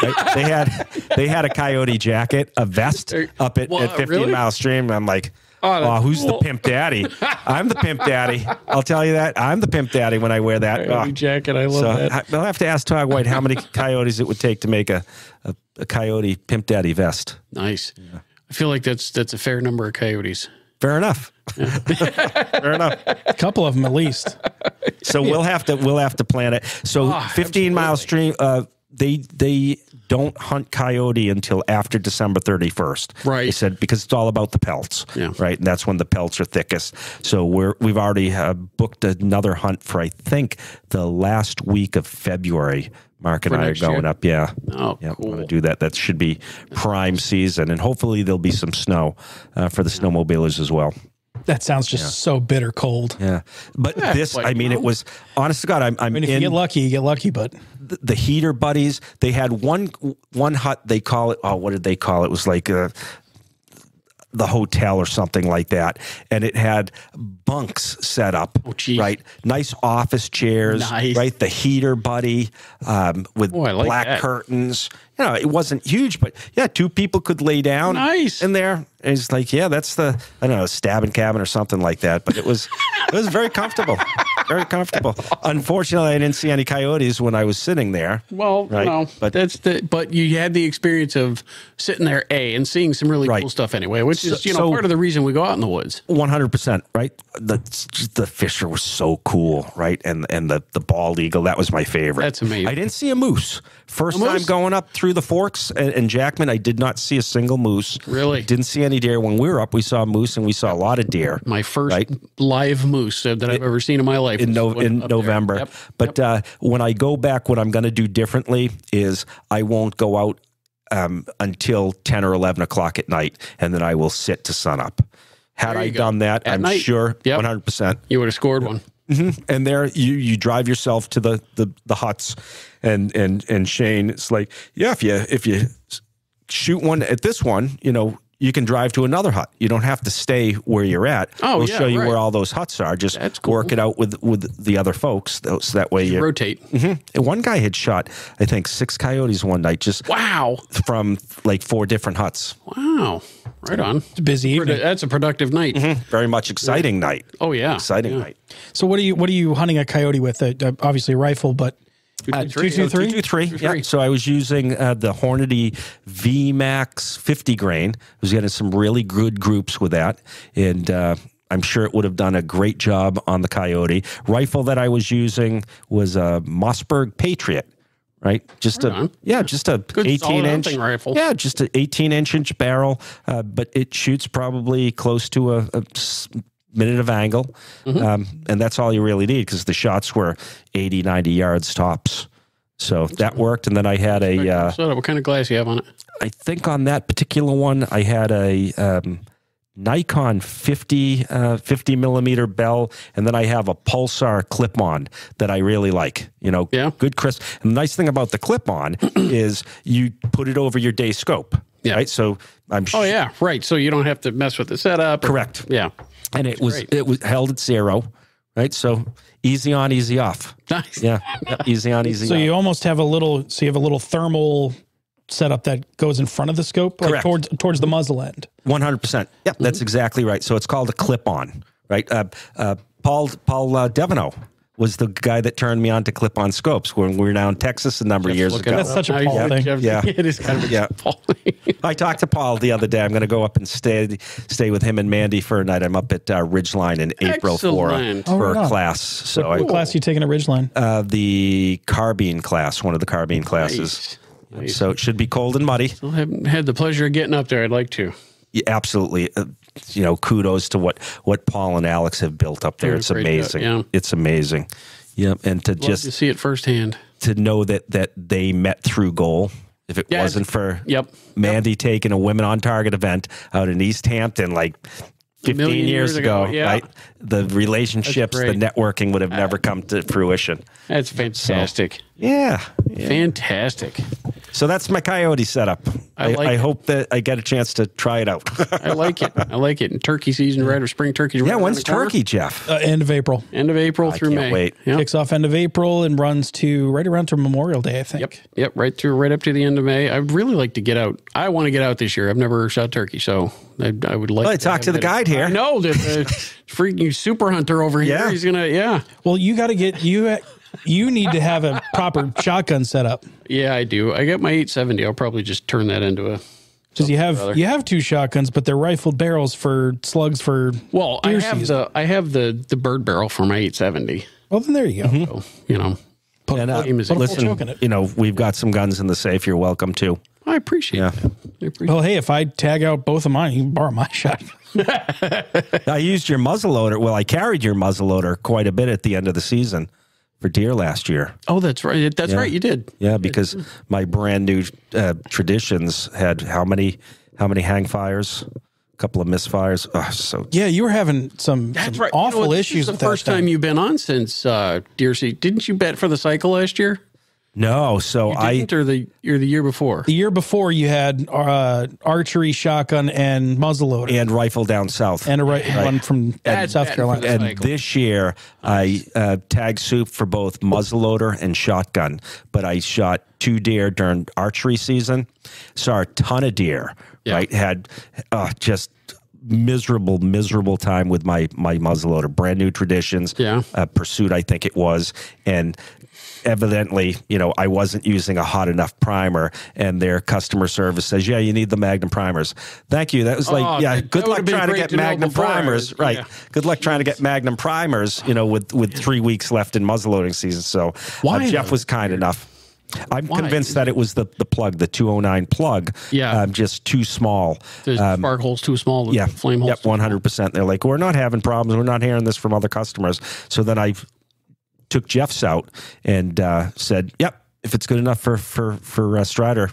Right? They had a coyote jacket, a vest up at 15 Mile Stream. I'm like, oh, who's the pimp daddy? I'm the pimp daddy. I'll tell you that. I'm the pimp daddy when I wear that coyote jacket. I love that. I'll have to ask Todd White how many coyotes it would take to make a coyote pimp daddy vest. Nice. Yeah. I feel like that's a fair number of coyotes. Fair enough. Yeah. Fair enough. A couple of them at least. So we'll have to plan it. So 15 Mile Stream. They don't hunt coyote until after December 31st. Right. They said because it's all about the pelts. Yeah. Right. And that's when the pelts are thickest. So we've already booked another hunt for I think the last week of February. Mark and I are going up. Yeah. Oh, yeah. cool. I'm going to do that. That should be prime season, and hopefully there'll be some snow for the snowmobilers as well. That sounds just so bitter cold. Yeah, but it was honest to God. I mean, if you get lucky, you get lucky. But the heater buddies, they had one hut. They call it. Oh, what did they call it? It was like the hotel or something like that, and it had bunks set up. Oh, geez. Right, nice office chairs. Nice. Right, the heater buddy with black curtains. It wasn't huge, but two people could lay down in there. And it's like, that's the, I don't know, stabbing cabin or something like that. But it was very comfortable. Very comfortable. Unfortunately, I didn't see any coyotes when I was sitting there. Well, right? But you had the experience of sitting there, and seeing some really cool stuff anyway, which is, part of the reason we go out in the woods. 100%, right? The fisher was so cool, right? And the bald eagle, that was my favorite. That's amazing. I didn't see a moose. First time going up through the Forks and Jackman, I did not see a single moose. Really? Didn't see any deer. When we were up, we saw a moose and we saw a lot of deer. My first live moose that I've ever seen in my life. In November. Yep. But when I go back, what I'm going to do differently is I won't go out until 10 or 11 o'clock at night, and then I will sit to sunup. Had I done that, I'm sure 100%. You would have scored one. Mm-hmm. And there you drive yourself to the huts, and Shane, it's like, if you shoot one at this one, you can drive to another hut. You don't have to stay where you're at. We'll show you where all those huts are. Just work it out with the other folks. So that way you rotate. Mm-hmm. And one guy had shot, I think, 6 coyotes one night. Just from like 4 different huts. Wow. Right on. It's a busy evening. That's a productive night. Mm-hmm. Very much exciting night. Oh yeah. Exciting night. So what are you hunting a coyote with? Obviously a rifle, but 223. Yeah. So I was using the Hornady VMAX 50 grain. I was getting some really good groups with that, and I'm sure it would have done a great job on the coyote. Rifle that I was using was a Mossberg Patriot. Right, just a Good 18-inch rifle. Yeah, just an 18-inch barrel, but it shoots probably close to a minute of angle, and that's all you really need because the shots were 80, 90 yards tops. So that worked, and then I had what kind of glass you have on it? I think on that particular one, I had a Nikon 50 millimeter bell, and then I have a Pulsar clip-on that I really like. Good crisp. And the nice thing about the clip-on is you put it over your day scope. Yeah. Right. So I'm. Oh yeah, right. So you don't have to mess with the setup. Correct. Yeah. And it was held at 0. Right. So easy on, easy off. Nice. Yeah. Easy on, easy off. So you almost have a little thermal setup that goes in front of the scope, like towards the muzzle end. 100%. Yep, that's exactly right. So it's called a clip-on, right? Paul Devono was the guy that turned me on to clip-on scopes when we were down in Texas a number of years ago. That's such a Paul thing. Yeah. It is kind of a Paul thing. I talked to Paul the other day. I'm going to go up and stay with him and Mandy for a night. I'm up at Ridgeline in April for a class. So what class are you taking at Ridgeline? The carbine class, one of the carbine classes. Nice. So it should be cold and muddy. Still haven't had the pleasure of getting up there. I'd like to. Yeah, absolutely. Kudos to what Paul and Alex have built up there. It's amazing. It's amazing. Yeah, and to see it firsthand, to know that they met through goal. If it wasn't for Mandy taking a women on target event out in East Hampton, like 15 years ago, right? The relationships, the networking would have never come to fruition. That's fantastic. So, fantastic. So that's my coyote setup. I hope that I get a chance to try it out. I like it. And turkey season, right? Or spring turkey. Yeah, when's turkey, Jeff? End of April. End of April through May. Wait. Yep. Kicks off end of April and runs to right around to Memorial Day, I think. Yep. Right up to the end of May. I'd really like to get out. I want to get out this year. I've never shot turkey, so I would like. Well, I talked to the guide here. I know the freaking super hunter over here. Yeah. He's gonna. Well, you got to get you need to have a proper shotgun setup. Yeah, I do. I got my 870. I'll probably just turn that into a. Because you have 2 shotguns, but they're rifled barrels for slugs for. Well, I have the bird barrel for my 870. Well, then there you go. So, listen, we've got some guns in the safe. You're welcome to. I appreciate that. Well, hey, if I tag out both of mine, you can borrow my shotgun. I used your muzzleloader. Well, I carried your muzzleloader quite a bit at the end of the season for deer last year. Oh, that's right. That's right. You did. Yeah, because my brand new Traditions had how many hang fires? A couple of misfires. You were having some awful issues. This is the first time you've been on since deer season. Didn't you bet for the cycle last year? No, so or the year before. The year before you had archery, shotgun, and muzzleloader, and rifle down south, and one from South Carolina. And this year I tagged soup for both muzzleloader and shotgun, but I shot 2 deer during archery season. Saw a ton of deer. Right, had just miserable time with my muzzleloader. Brand new Traditions, Pursuit, I think it was, and evidently, I wasn't using a hot enough primer, and their customer service says, "Yeah, you need the Magnum primers." Thank you. That was good luck trying to get Magnum primers. Right. Yeah. Good luck trying to get Magnum primers. With 3 weeks left in muzzleloading season. So Jeff was kind enough. I'm convinced that it was the plug, the 209 plug. Yeah. Just too small. The spark hole's too small. The flame hole's 100%. They're like, we're not having problems. We're not hearing this from other customers. So then I took Jeff's out and said, yep, if it's good enough for Strider,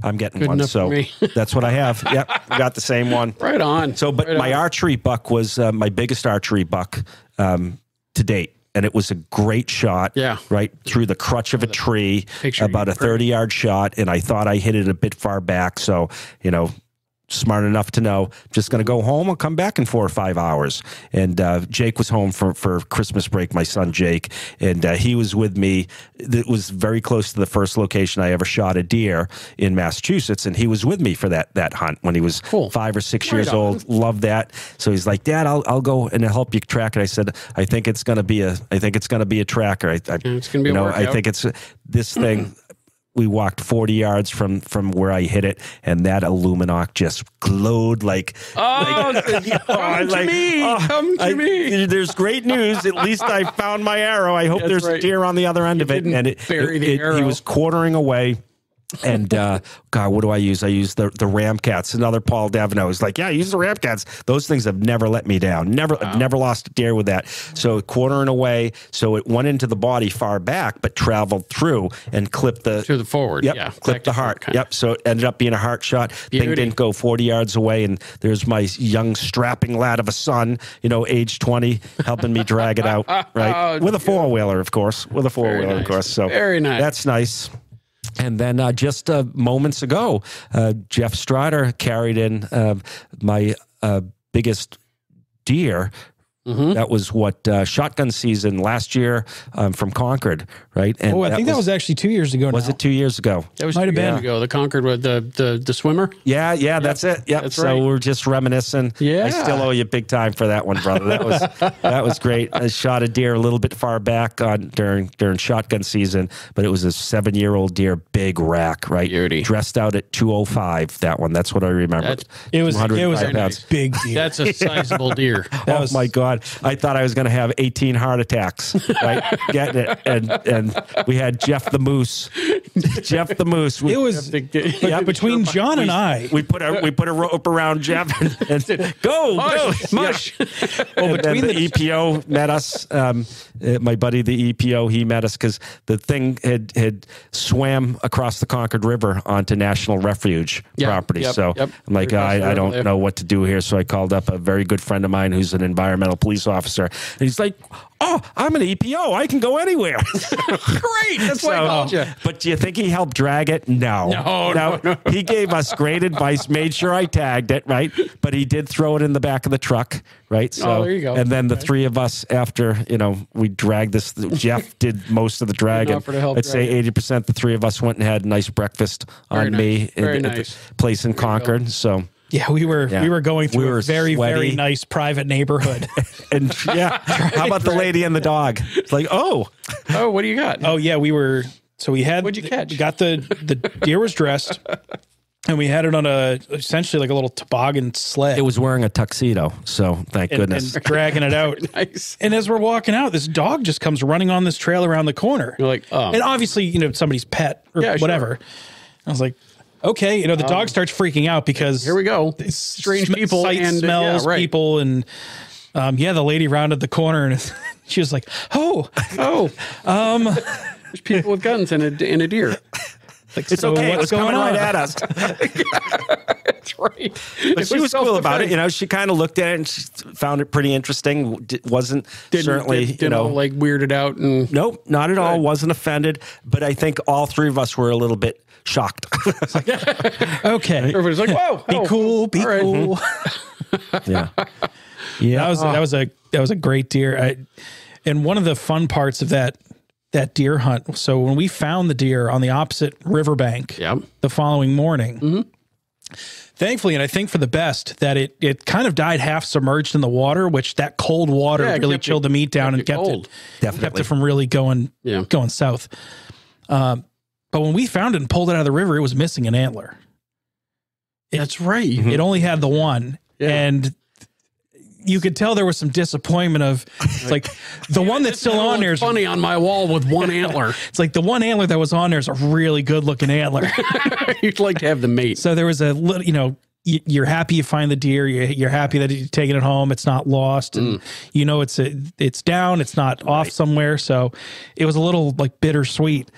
I'm getting one. So that's what I have. Yep, got the same one. Right on. So, but my archery buck was my biggest archery buck to date. And it was a great shot, right through the crutch of a tree, about a 30-yard shot. And I thought I hit it a bit far back. So, smart enough to know, just going to go home. I'll come back in 4 or 5 hours. And Jake was home for Christmas break, my son Jake, and he was with me. It was very close to the first location I ever shot a deer in Massachusetts, and he was with me for that hunt when he was 5 or 6 years old. Loved that. So he's like, "Dad, I'll go and help you track it." I said, "I think it's going to be a tracker. It's going to be a workout. I think it's this thing." we walked 40 yards from where I hit it, and that Illuminoc just glowed like. Come to me. There's great news. At least I found my arrow. I hope there's a deer on the other end of it. And he was quartering away. And God, what do I use? I use the Ramcats. Another Paul Davino is like, yeah, use the Ramcats. Those things have never let me down. I've never lost a deer with that. So quartering away, so it went into the body far back, but traveled through and clipped the forward. Yep, Yeah, clipped the heart. Yep. So it ended up being a heart shot. Beauty. Thing didn't go 40 yards away, and there's my young strapping lad of a son, age 20, helping me drag it out. Right, with a four-wheeler, of course. With a four-wheeler, of course. So very nice. That's nice. And then just moments ago, Jeff Strider carried in my biggest deer. That was shotgun season last year from Concord, right? And I think that was actually 2 years ago. Was it 2 years ago? That was 2 years ago. The Concord with the swimmer. Yeah, that's it. Yep. That's so right. we're just reminiscing. Yeah. I still owe you big time for that one, brother. That was great. I shot a deer a little bit far back during shotgun season, but it was a 7-year-old deer, big rack, right? Beauty. Dressed out at 205. That one. That's what I remember. It was a pounds. big deer. That's a sizable deer. Oh my God! I thought I was going to have 18 heart attacks, right? Getting it, and we had Jeff the Moose. Jeff the Moose. It was between John and I. We put a rope around Jeff and go. Mush. And then the EPO met us. My buddy, the EPO, he met us because the thing had swam across the Concord River onto National Refuge property. So I'm like, I don't know what to do here. So I called up a very good friend of mine who's an environmental police officer. And he's like, oh, I'm an EPO. I can go anywhere. Great. That's why I called you. But do you think he helped drag it? No. He gave us great advice, made sure I tagged it, right? But he did throw it in the back of the truck, right? So, there you go. And then the three of us, after, we dragged this, Jeff did most of the dragging. I'd say 80%, the three of us went and had a nice breakfast on me at the place in Concord. So... Yeah, we were going through a very, very nice private neighborhood. And how about the lady and the dog? It's like, what do you got? Oh yeah, what'd you catch? We got the deer was dressed, and we had it on essentially like a little toboggan sled. It was wearing a tuxedo, so thank goodness. And dragging it out. Nice. And as we're walking out, this dog just comes running on this trail around the corner. You're like, and obviously, somebody's pet or whatever. Sure. I was like, okay, the dog starts freaking out because here we go. Strange people sight and smells people, and the lady rounded the corner and she was like, there's people with guns and a deer. Like, it's okay. It was coming right at us. That's right. But she was cool about it. She kind of looked at it and she found it pretty interesting. Didn't like weirded out. And nope, not at all. Wasn't offended. But I think all three of us were a little bit shocked. Okay. Everybody's like, whoa. Be cool. Be cool. Yeah. That was a great deer. And one of the fun parts of that deer hunt. So when we found the deer on the opposite riverbank the following morning, thankfully, and I think for the best, that it kind of died half submerged in the water, which that cold water really chilled the meat down and kept it from really going south. But when we found it and pulled it out of the river, it was missing an antler. That's right. It only had the one. Yeah. And you could tell there was some disappointment of like the one that's still on there is funny on my wall with one antler. It's like the one antler that was on there is a really good looking antler. You'd like to have the mate. So there was a little, you're happy you find the deer. You're happy that you're taking it home. It's not lost, and it's down. It's not off somewhere. So it was a little like bittersweet.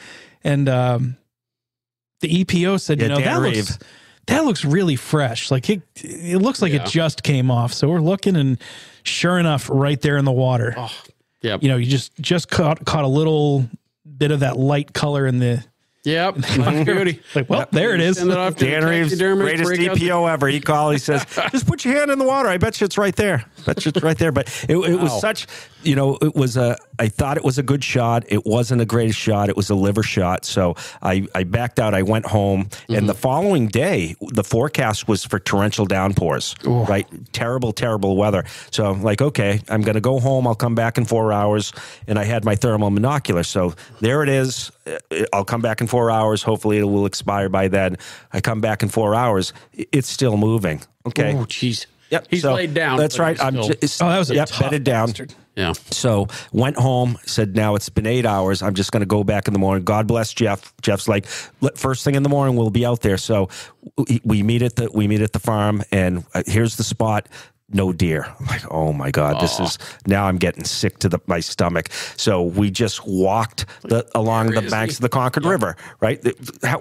And the EPO said, that looks really fresh. Like it looks like it just came off. So we're looking, and sure enough, right there in the water. Oh, yep. You just caught a little bit of that light color in the. Yep. Beauty. Like, well, there it is. Dan Reeves, greatest EPO ever. He called. He says, just put your hand in the water. I bet you it's right there. But it was such, it was I thought it was a good shot. It wasn't a great shot. It was a liver shot. So I backed out. I went home. And the following day, the forecast was for torrential downpours, right? Terrible, terrible weather. So I'm like, okay, I'm going to go home. I'll come back in 4 hours. And I had my thermal monocular. So there it is. I'll come back in 4 hours. Hopefully it will expire by then. I come back in 4 hours. It's still moving. Okay. Oh, jeez. Yep. He's laid down. That's right. I'm just, that was a tough bedded down. bastard. Yeah. So went home, said, now it's been 8 hours. I'm just going to go back in the morning. God bless Jeff. Jeff's like, first thing in the morning, we'll be out there. So we meet at the farm, and here's the spot. No deer. I'm like, oh my God, this is, now I'm getting sick to my stomach. So we just walked along the banks of the Concord River, right?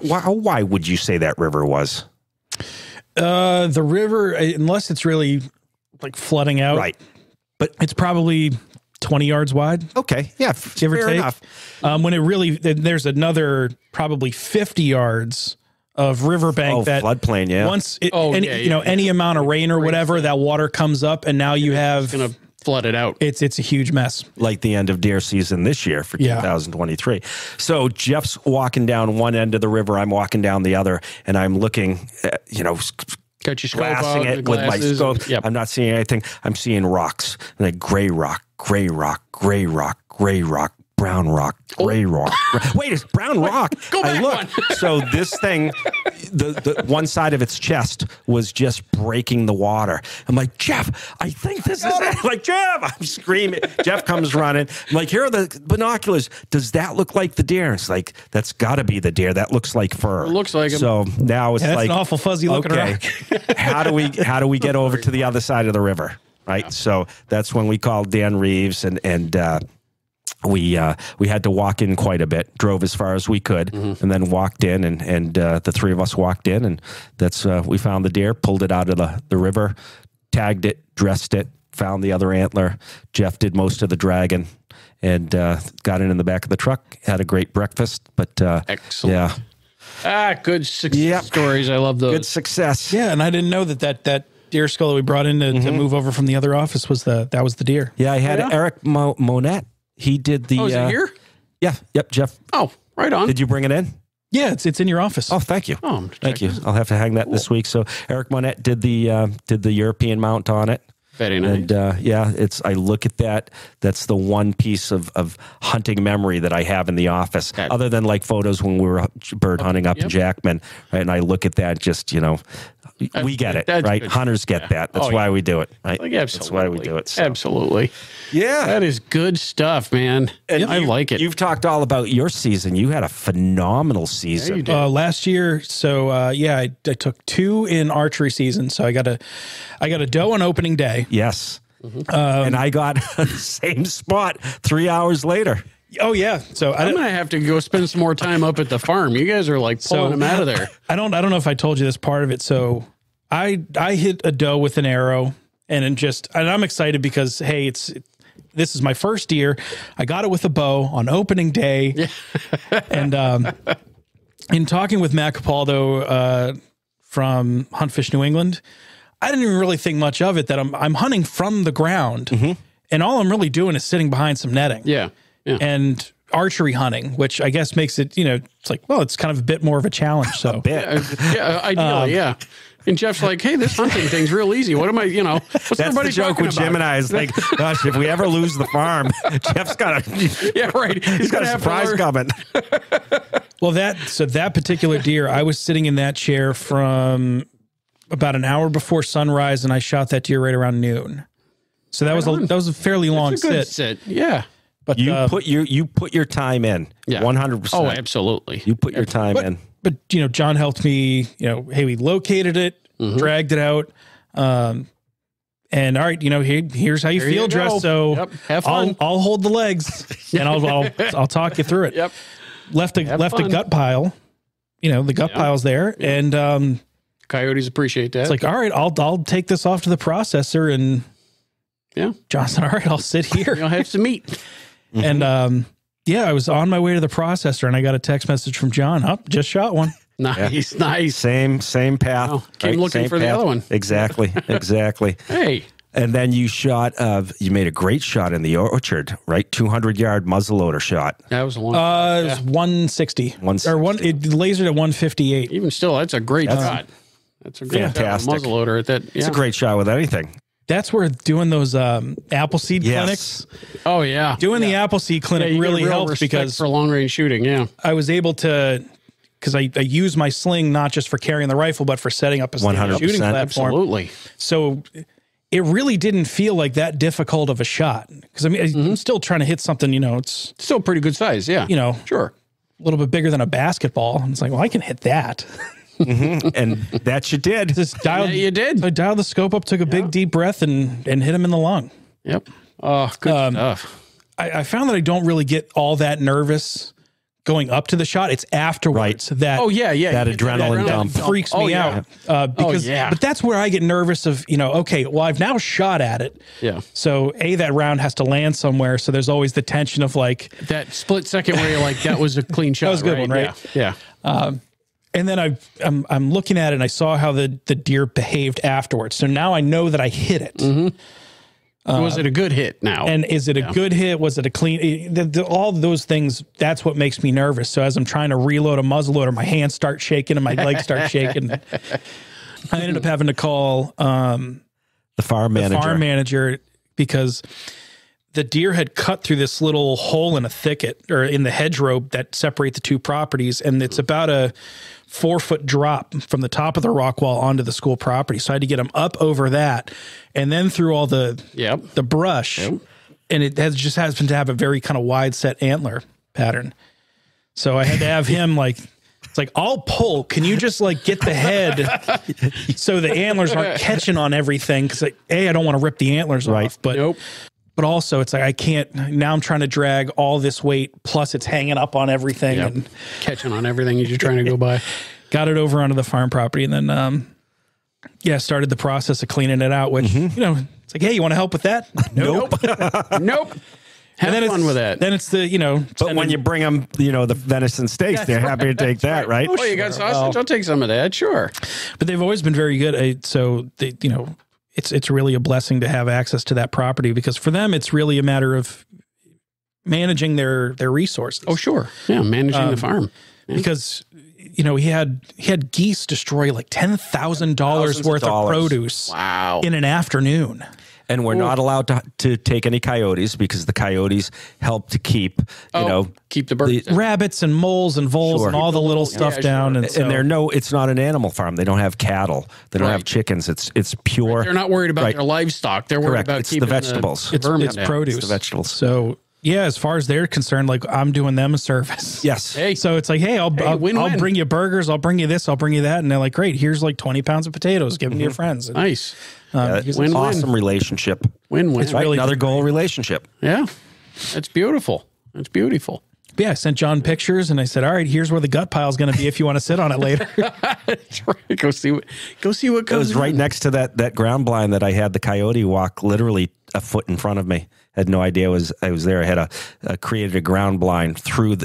Why would you say that river was? The river, unless it's really like flooding out, Right. But it's probably 20 yards wide. Okay. Yeah. Give or fair take. enough. When it really, there's another probably 50 yards of riverbank that floodplain. Yeah. once any amount of rain or whatever, that water comes up, and now you have Going to flood it out. it's a huge mess. Like the end of deer season this year for 2023. So Jeff's walking down one end of the river. I'm walking down the other, and I'm looking, Got your scope glassing out, it with my scope. Yep. I'm not seeing anything. I'm seeing rocks, like gray rock, gray rock, gray rock, gray rock, brown rock, gray rock. Wait, it's brown rock. Go back I look. one. So this thing, the one side of its chest was just breaking the water. I'm like, Jeff, I think this is it. Like, Jeff, I'm screaming. Jeff comes running. I'm like, here are the binoculars. Does that look like the deer? It's like, that's got to be the deer. That looks like fur. It looks like him. So now it's That's like an awful fuzzy looking rock. how do we get over to the other side of the river? Right. Yeah. So that's when we called Dan Reeves, and we had to walk in quite a bit, drove as far as we could, and then walked in, and the three of us walked in, and that's we found the deer, pulled it out of the river, tagged it, dressed it, found the other antler. Jeff did most of the dragging, and got it in the back of the truck, had a great breakfast. But Excellent. Yeah. Good success stories. I love those. Good success. Yeah, and I didn't know that deer skull that we brought in to move over from the other office was the deer. Yeah, I had Eric Monette. He did the. Oh, is it here? Yeah. Yep. Jeff. Oh, right on. Did you bring it in? Yeah, it's in your office. Oh, thank you. Oh, Thank you. I'll have to hang that this week. So Eric Monette did the European mount on it. Very nice. And I look at that. That's the one piece of hunting memory that I have in the office, other than like photos when we were bird hunting up in Jackman. Right, and I look at that, just we get it, right? Good. Hunters get that. That's why we do it, right? Like, absolutely. That's why we do it. So. Absolutely. Yeah. That is good stuff, man. And I like it. You've talked all about your season. You had a phenomenal season. Yeah, you did. Last year, so I took 2 in archery season. So I got a doe on opening day. Yes. And I got the same spot 3 hours later. Oh yeah. So I'm gonna have to go spend some more time up at the farm. You guys are like pulling them out of there. I don't know if I told you this part of it. So I hit a doe with an arrow, and I'm excited because hey, this is my first deer. I got it with a bow on opening day. Yeah. And in talking with Matt Capaldo from Hunt Fish New England, I didn't even really think much of it, that I'm hunting from the ground, and all I'm really doing is sitting behind some netting. Yeah. And archery hunting, which I guess makes it, it's like, well, it's kind of a bit more of a challenge. So a bit. Ideally, yeah. And Jeff's like, hey, this hunting thing's real easy. What am I, what's That's everybody the joke with Jim and I. Is like, gosh, if we ever lose the farm, Jeff's got yeah, right. He's got a surprise coming. Well, that particular deer, I was sitting in that chair from about an hour before sunrise, and I shot that deer right around noon. So that was a fairly long sit. Yeah. But you put your time in. Yeah. 100%. Oh, absolutely. You put your time in. But John helped me, hey, we located it, dragged it out. And all right, here's how you feel dressed. So have fun. I'll hold the legs and I'll talk you through it. Yep. Left a gut pile. The gut pile's there. And coyotes appreciate that. It's like, all right, I'll take this off to the processor, and John said, all right, I'll sit here. You'll have some meat. And I was on my way to the processor, and I got a text message from John. Just shot one. Nice, nice. Same path. Oh, came looking for the other one. Exactly. Hey. And then you you made a great shot in the orchard, right? 200-yard muzzleloader shot. That was a long. It was 160. Or it lasered at 158. Even still, that's a great shot. That's a great fantastic muzzleloader at that. Yeah. It's a great shot with anything. That's where doing those Appleseed clinics. Oh yeah, Doing the Appleseed clinic you get really real helps respect because for long range shooting. Yeah, I was able to, because I use my sling not just for carrying the rifle, but for setting up a standard 100%. shooting platform. absolutely. So it really didn't feel like that difficult of a shot. Because I mean, I'm still trying to hit something, you know, it's Still pretty good size. Yeah, you know, sure. a little bit bigger than a basketball. And it's like, well, I can hit that. And that you did. Just dialed, Yeah, you did. I dialed the scope up, took a big deep breath, and hit him in the lung. Yep. Oh, good stuff. I found that I don't really get all that nervous going up to the shot. It's afterwards that Oh yeah, yeah. That you get adrenaline dump. freaks me yeah. out. Because, yeah. but that's where I get nervous of, you know, okay, well, I've now shot at it. Yeah. So that round has to land somewhere. So there's always the tension of like, That split second where you're like, that was a clean shot. That was a good one, right? Yeah. and then I'm looking at it and I saw how the deer behaved afterwards. So now I know that I hit it. Was it a good hit now? And is it a good hit? Was it a clean? All those things, that's what makes me nervous. So as I'm trying to reload a muzzleloader, my hands start shaking and my legs start shaking. I ended up having to call The farm manager because the deer had cut through this little hole in a thicket or in the hedgerow that separate the two properties. And it's about a 4-foot drop from the top of the rock wall onto the school property. So I had to get him up over that and then through all the brush. Yep. And it just happens to have a very kind of wide set antler pattern. So I had to have him like, it's like, I'll pull. Can you just like get the head so the antlers aren't catching on everything? Because like, I don't want to rip the antlers off, but but also it's like I can't. Now I'm trying to drag all this weight plus it's hanging up on everything and catching on everything as you're trying to go by. Got it over onto the farm property and then started the process of cleaning it out. Which you know, it's like, hey, you want to help with that? Nope. Nope. Have fun with that. Then it's the, you know. But when you bring them, you know, the venison steaks, they're happy to take that, right? Oh, you got sausage? I'll take some of that. Sure. But they've always been very good. So they, you know, it's really a blessing to have access to that property because for them, it's really a matter of managing their resources. Oh, sure. Yeah. Managing the farm. Yeah. Because, you know, he had geese destroy like $10,000 worth of produce in an afternoon. And we're not allowed to take any coyotes because the coyotes help to keep, keep the birds down. Rabbits and moles and voles and all the little stuff down. And it's not an animal farm. They don't have cattle. They don't have chickens. It's pure. They're not worried about their livestock. They're worried about keeping the vegetables. It's produce. It's the vegetables. So yeah, as far as they're concerned, like I'm doing them a service. Yes. Hey. So it's like, hey, I'll bring you burgers. I'll bring you this. I'll bring you that. And they're like, great. Here's like 20 pounds of potatoes. Give them to your friends. And, nice. Win-win. Awesome relationship. Win-win. It's really another goal relationship. Yeah. That's beautiful. That's beautiful. Yeah, I sent John pictures and I said, all right, here's where the gut pile is going to be if you want to sit on it later. That's right. Go see what comes. It was right next to that ground blind that I had the coyote walk literally a foot in front of me. I had no idea I was there. I had created a ground blind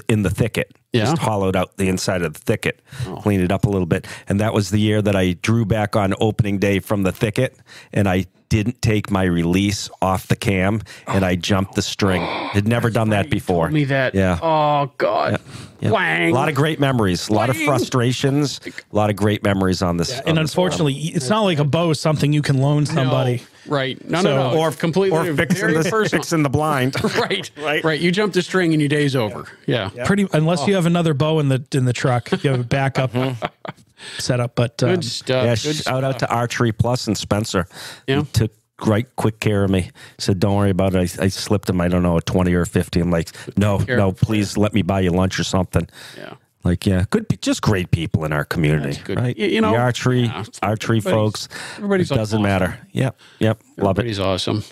in the thicket. Just hollowed out the inside of the thicket, cleaned it up a little bit. And that was the year that I drew back on opening day from the thicket and I didn't take my release off the cam and I jumped the string. Had never done that before. Told me that. Yeah. Oh God. Yeah. Wang. A lot of great memories, a lot of frustrations, a lot of great memories on this. And unfortunately, it's not like a bow is something you can loan somebody. No. Right. No. Or completely fixing the blind. Right. You jump the string and your day's over. Yeah. Unless you have another bow in the truck, you have a backup setup. But good stuff. Yeah, Good shout out to Archery Plus and Spencer. Yeah. He took quick care of me. Said, don't worry about it. I slipped him, I don't know, a 20 or a 50. I'm like, no, please let me buy you lunch or something. Yeah. Like, just great people in our community. That's good. Right? You know, the archery folks. It doesn't awesome. matter. Yep. Love it. Everybody's awesome.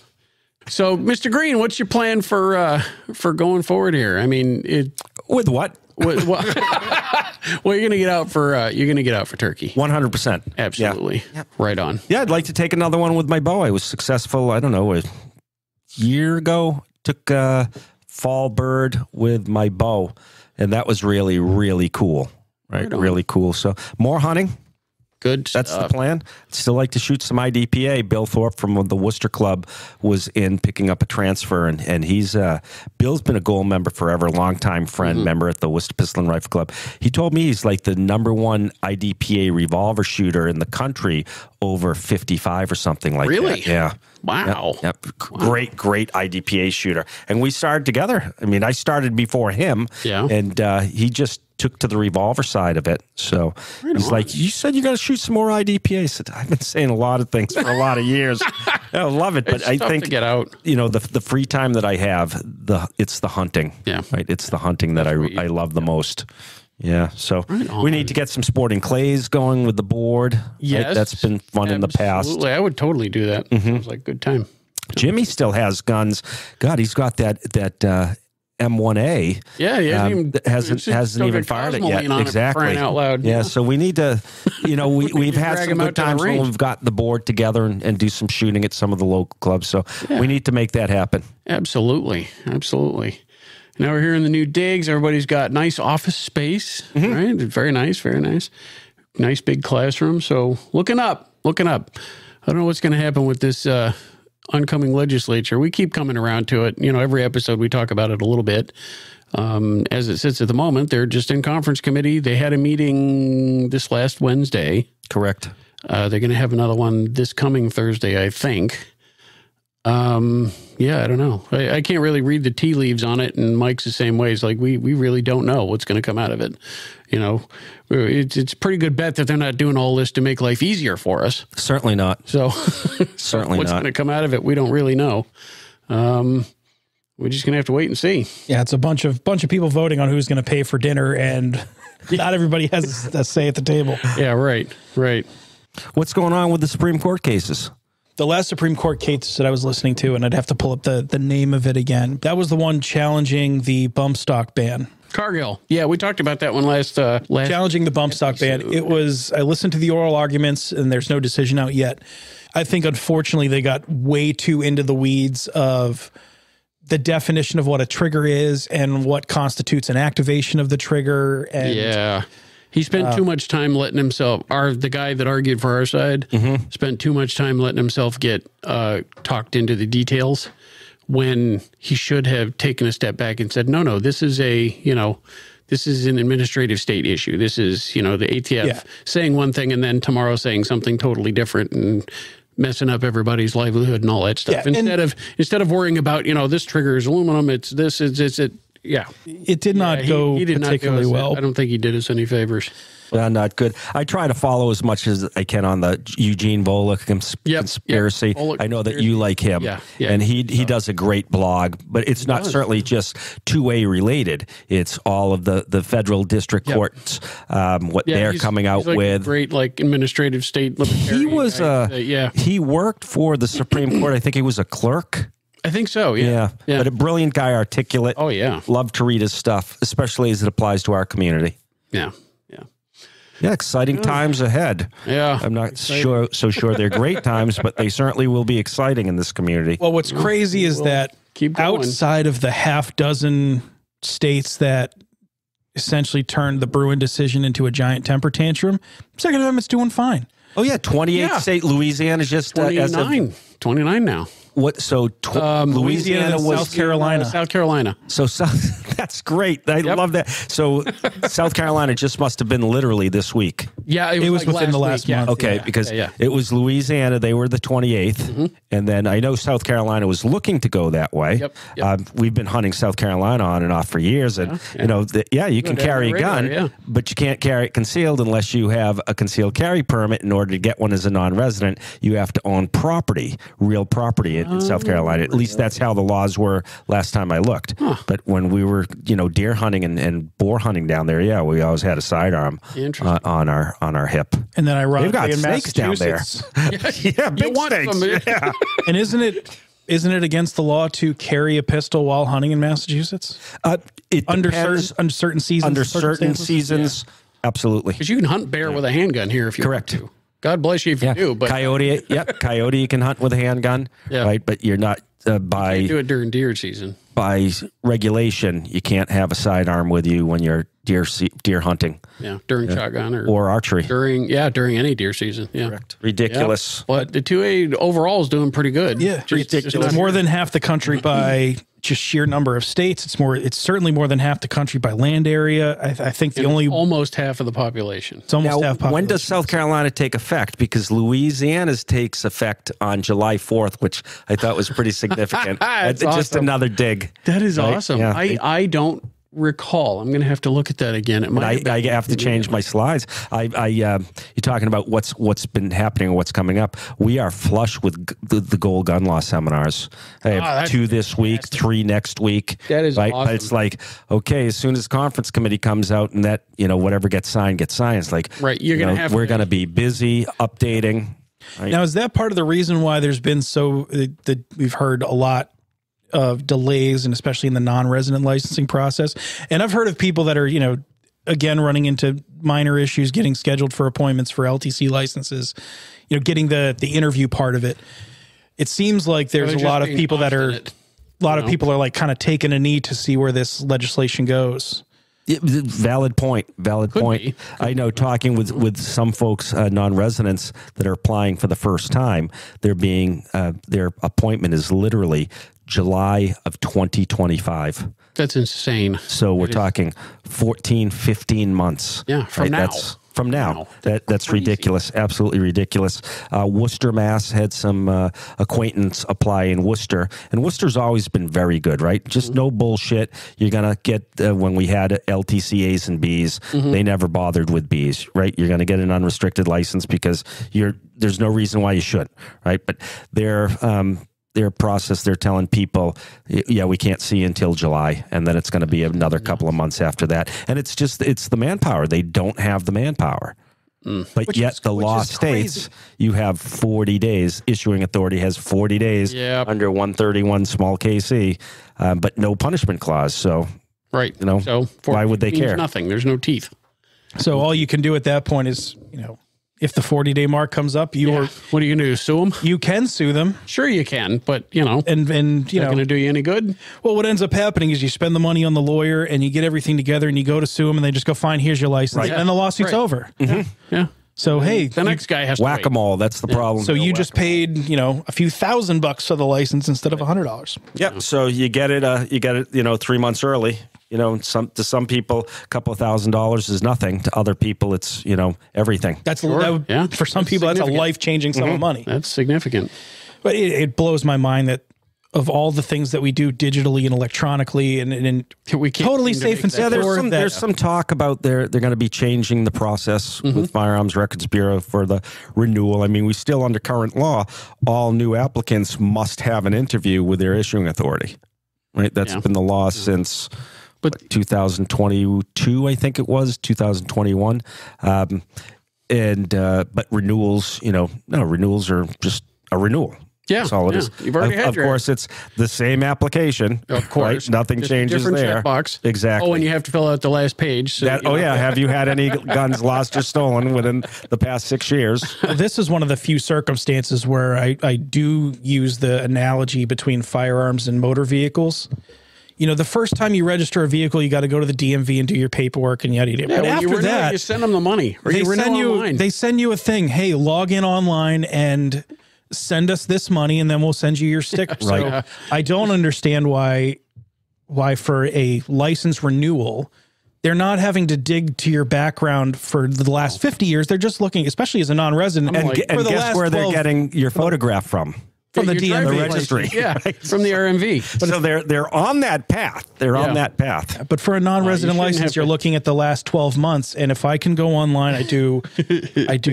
So, Mr. Green, what's your plan for going forward here? I mean, with what? Well, you're gonna get out for turkey. 100%. Absolutely. Yeah. Right on. Yeah, I'd like to take another one with my bow. I was successful, I don't know, a year ago. Took a fall bird with my bow, and that was really, really cool. Right? Really cool. So more hunting. Good That's stuff. the plan. Still like to shoot some IDPA. Bill Thorpe from the Worcester Club was in picking up a transfer, and he's Bill's been a goal member forever, longtime friend, member at the Worcester Pistol and Rifle Club. He told me he's like the #1 IDPA revolver shooter in the country over 55 or something like Really? that. Yeah. Wow. Yep. Great IDPA shooter. And we started together. I mean, I started before him, and he just took to the revolver side of it. So he's like, you said you got to shoot some more IDPA. I said, I've been saying a lot of things for a lot of years. I love it, but I think to get out. The free time that I have, it's the hunting. Yeah, right. It's the hunting that I love the most. Yeah, so we need to get some sporting clays going with the board. Yes, right? That's been fun in the past. Absolutely, I would totally do that. Sounds like a good time. Jimmy still has guns. God, he's got that M1A. Yeah, hasn't even fired it yet. Exactly. Crying out loud. Yeah, so we need to, we've had drag some him good out to the times when range. we've got the board together and do some shooting at some of the local clubs. So we need to make that happen. Absolutely. Now we're here in the new digs. Everybody's got nice office space, right? Very nice, very nice. Nice big classroom. So looking up. I don't know what's going to happen with this oncoming legislature. We keep coming around to it. Every episode we talk about it a little bit. As it sits at the moment, they're just in conference committee. They had a meeting this last Wednesday. Correct. They're going to have another one this coming Thursday, I think. I don't know. I can't really read the tea leaves on it, and Mike's the same way. It's like we really don't know what's going to come out of it. It's a pretty good bet that they're not doing all this to make life easier for us. Certainly not. So certainly what's not. going to come out of it, we don't really know. We're just going to have to wait and see. Yeah, it's a bunch of people voting on who's going to pay for dinner, and not everybody has a say at the table. Yeah, right. What's going on with the Supreme Court cases? The last Supreme Court case that I was listening to, and I'd have to pull up the name of it again, that was the one challenging the bump stock ban. Cargill. Yeah, we talked about that one last challenging the bump stock ban. It was, I listened to the oral arguments, and there's no decision out yet. I think, unfortunately, they got way too into the weeds of the definition of what a trigger is and what constitutes an activation of the trigger. And yeah. He spent too much time letting himself, the guy that argued for our side, spent too much time letting himself get talked into the details when he should have taken a step back and said, no, this is this is an administrative state issue. This is, the ATF saying one thing and then tomorrow saying something totally different and messing up everybody's livelihood and all that stuff. Yeah, instead of worrying about, this trigger is aluminum, it's this, it's it. Yeah. It did not go particularly well. I don't think he did us any favors. Not good. I try to follow as much as I can on the Eugene Volokh conspiracy. Volokh I know that you like him. Yeah. And he does a great blog, but it's not certainly just two-way related. It's all of the federal district courts, what they're coming out like with. A great administrative state libertarian. He was he worked for the Supreme Court. I think he was a clerk. I think so, yeah. But a brilliant guy, articulate. Oh, yeah. Love to read his stuff, especially as it applies to our community. Yeah. Yeah, exciting times ahead. Yeah. I'm not so sure they're great times, but they certainly will be exciting in this community. Well, what's crazy is that outside of the half dozen states that essentially turned the Bruin decision into a giant temper tantrum, Second Amendment's doing fine. Oh, yeah, 28 state. Louisiana is just 29 now. What? So Louisiana was South Carolina. South Carolina. So that's great. I love that. So South Carolina just must have been literally this week. Yeah, it was within the last month. Okay, because it was Louisiana. They were the 28th, and then I know South Carolina was looking to go that way. Yep. We've been hunting South Carolina on and off for years, and you can carry a gun, but you can't carry it concealed unless you have a concealed carry permit. In order to get one as a non-resident, you have to own property, real property in South Carolina. At least that's how the laws were last time I looked. But when we were, deer hunting and boar hunting down there, we always had a sidearm on our hip. And then ironically, they've got snakes down there. Big snakes. Yeah. And isn't it against the law to carry a pistol while hunting in Massachusetts? Under certain seasons. Under certain seasons, absolutely. Because you can hunt bear with a handgun here if you want to. God bless you if you do. But coyote, coyote, you can hunt with a handgun, right? But you're not you can't do it during deer season. By regulation, you can't have a sidearm with you when you're deer hunting. Yeah, during shotgun or archery. During any deer season. Yeah. Correct. Ridiculous. Yep. But the 2A overall is doing pretty good. Yeah, it's more than half the country by just sheer number of states. It's certainly more than half the country by land area. I think almost half of the population. It's almost half population. When does South Carolina take effect? Because Louisiana's takes effect on July 4th, which I thought was pretty significant. Just awesome. another dig. That is awesome. Yeah. I don't recall. I'm going to have to look at that again. I have to change my slides. You're talking about what's been happening or what's coming up. We are flush with the gold gun law seminars. I have 2 this week, 3 next week. That is awesome. But it's like, okay, as soon as conference committee comes out and that, whatever gets signed. It's like, right. We're going to be busy updating. Right? Now, is that part of the reason why there's been we've heard a lot of delays, and especially in the non-resident licensing process? And I've heard of people that are, again, running into minor issues, getting scheduled for appointments for LTC licenses, getting the interview part of it. It seems like there's a lot of people people are like kind of taking a knee to see where this legislation goes. Valid point. Be. I know, talking with some folks, non-residents that are applying for the first time, their appointment is literally July of 2025. That's insane. So we're talking 14, 15 months. Yeah, from now. That's from now. That's ridiculous. Absolutely ridiculous. Worcester, Mass. had some acquaintance apply in Worcester, and Worcester's always been very good, right? Just no bullshit. You're going to get, when we had LTC A's and B's, they never bothered with B's, right? You're going to get an unrestricted license because there's no reason why you should, right? But their process, they're telling people, yeah, we can't see until July, and then it's going to be another couple of months after that. And it's the manpower. They don't have the manpower. But yet the law states you have 40 days. Issuing authority has 40 days under 131 small KC, but no punishment clause. So, right. So why would they care? Nothing. There's no teeth. So all you can do at that point is, if the 40-day mark comes up, what are you going to do? Sue them? You can sue them. Sure you can, but and not going to do you any good. Well, what ends up happening is you spend the money on the lawyer and you get everything together and you go to sue them and they just go, fine, here's your license. Right. And the lawsuit's over. Yeah. So, hey, the next guy has to whack-a-mole. That's the problem. So you just paid, a few $1,000 for the license instead of $100. Yep. So you get it, 3 months early. To some people, a couple of $1,000s is nothing. To other people, it's, everything. For some people, that's a life-changing sum of money. That's significant. But it blows my mind that of all the things that we do digitally and electronically and we can't totally safe and secure. There's some talk about they're going to be changing the process with Firearms Records Bureau for the renewal. I mean, we still, under current law, all new applicants must have an interview with their issuing authority. Right? That's been the law since... But 2022, I think it was 2021, but renewals, renewals are just a renewal. Yeah, that's all it is. You've already had of course, it's the same application. Of course, right? Nothing just changes different there. Checkbox. Exactly. Oh, and you have to fill out the last page. So have you had any guns lost or stolen within the past 6 years? This is one of the few circumstances where I do use the analogy between firearms and motor vehicles. The first time you register a vehicle, you got to go to the DMV and do your paperwork and yada yada. Yeah, but after that, you send them the money, or they send you a thing. Hey, log in online and send us this money, and then we'll send you your sticker. Right. So I don't understand why for a license renewal, they're not having to dig to your background for the last 50 years. They're just looking, especially as a non-resident, and guess where they're getting your photograph from. From the DMV registry. Right. From the RMV. So they're on that path. They're on that path. But for a non-resident license, you're looking at the last 12 months. And if I can go online, I do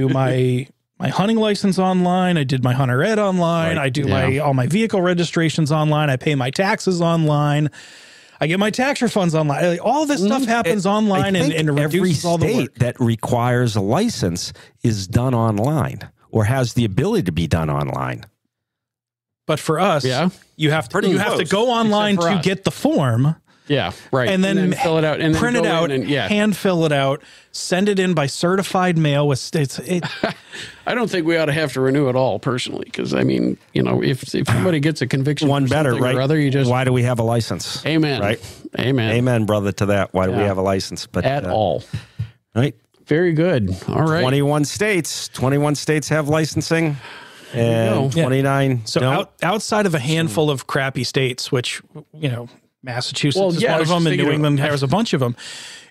my hunting license online. I did my hunter ed online. Right. I do all my vehicle registrations online. I pay my taxes online. I get my tax refunds online. All this stuff happens online and reduces all the work. Every state that requires a license is done online or has the ability to be done online. But for us, you have to go online to get the form. Yeah, right. And then fill it out and print then it out, yeah. hand fill it out, send it in by certified mail with states. I don't think we ought to have to renew it all personally, because I mean, you know, if somebody gets a conviction, One for better, something right? or other, you just Why do we have a license? amen, Right? Amen, Amen, brother, to that. Why do we have a license? But at all. right? Very good. All right. 21 states have licensing, and go. 29 So don't. outside of a handful of crappy states, which, you know, Massachusetts Well, is yeah, I one was of them, just and New thinking England has a bunch of them.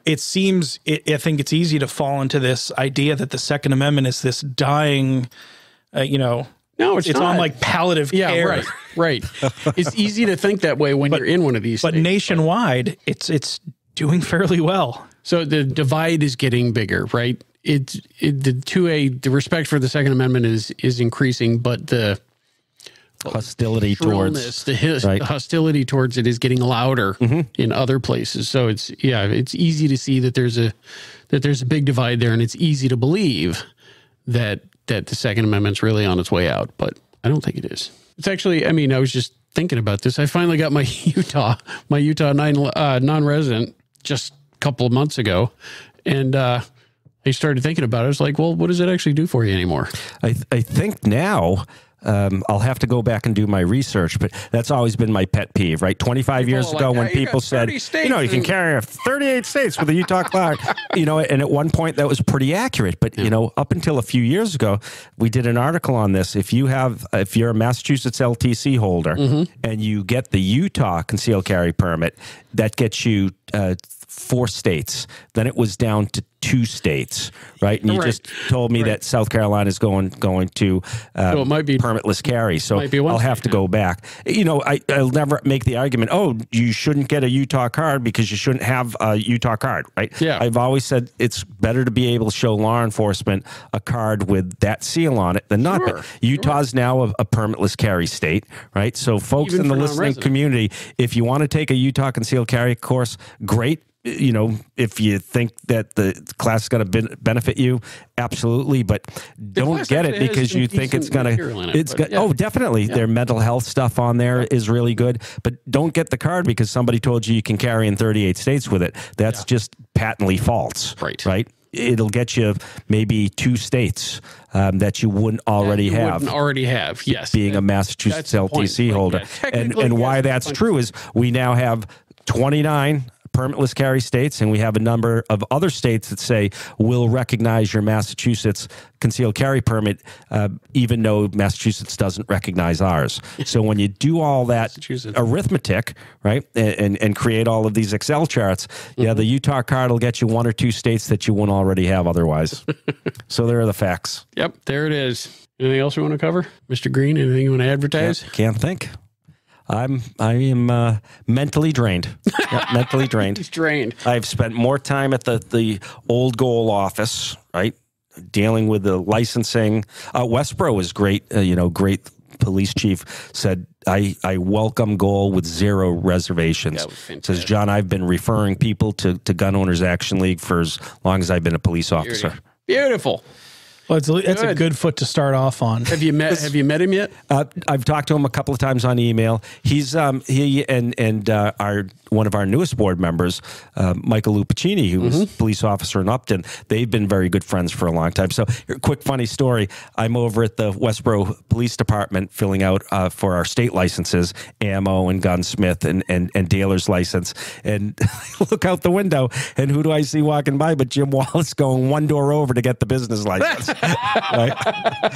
It seems, I think it's easy to fall into this idea that the Second Amendment is this dying, you know, No, it's on not. like palliative care. right, right. It's easy to think that way when you're in one of these But states. nationwide, it's doing fairly well. So the divide is getting bigger, right? The respect for the Second Amendment is increasing, but the Hostility shrillness, towards the hostility towards it is getting louder in other places. So it's easy to see that there's a big divide there, and it's easy to believe that the Second Amendment's really on its way out, but I don't think it is. It's actually, I mean, I was just thinking about this. I finally got my Utah non-resident just a couple of months ago, and I started thinking about it. I was like, well, what does it actually do for you anymore? I think now. I'll have to go back and do my research, but that's always been my pet peeve, right? 25 years ago when people said, you know, you can carry 38 states with a Utah clock, you know, and at one point that was pretty accurate. But, you know, up until a few years ago, we did an article on this. If you're a Massachusetts LTC holder and you get the Utah concealed carry permit, that gets you 4 states. Then it was down to 2 states, right? And you just told me that South Carolina is going to So it might be permitless carry. So might be one I'll have to go back. You know, I'll never make the argument, oh, you shouldn't get a Utah card because you shouldn't have a Utah card, right? Yeah. I've always said it's better to be able to show law enforcement a card with that seal on it than not. Sure, But Utah's now a permitless carry state, right? So folks Even in the for listening non-residents. community, if you want to take a Utah concealed carry course, great. You know, if you think that the class is going to benefit you, absolutely, but don't class get it actually has because some you think it's decent going material in to. it, but Oh, definitely. Their mental health stuff on there is really good, but don't get the card because somebody told you can carry in 38 states with it. That's just patently false. Right. It'll get you maybe 2 states that you wouldn't already have. Wouldn't already have, yes. Being a Massachusetts that's the point. LTC Right, holder. yeah. Technically, And why yes, that's that's true is we now have 29 permitless carry states, and we have a number of other states that say we'll recognize your Massachusetts concealed carry permit, even though Massachusetts doesn't recognize ours. So when you do all that arithmetic, right, and create all of these Excel charts, the Utah card will get you 1 or 2 states that you wouldn't already have otherwise. So there are the facts. Yep, there it is. Anything else we want to cover? Mr. Green, anything you want to advertise? Can't think. I am mentally drained. Mentally drained. He's drained. I've spent more time at the old goal office, right, dealing with the licensing. Westboro is great. Great police chief said, I welcome goal with 0 reservations. That was fantastic. Says, John, I've been referring people to Gun Owners Action League for as long as I've been a police officer. Beautiful. Well, that's a good foot to start off on. Have you met him yet? I've talked to him a couple of times on email. He's he and one of our newest board members, Michael Lupacini, who was a police officer in Upton. They've been very good friends for a long time. So, quick funny story. I'm over at the Westboro Police Department filling out for our state licenses, ammo and gunsmith and dealer's license. And I look out the window, and who do I see walking by but Jim Wallace going 1 door over to get the business license. Right?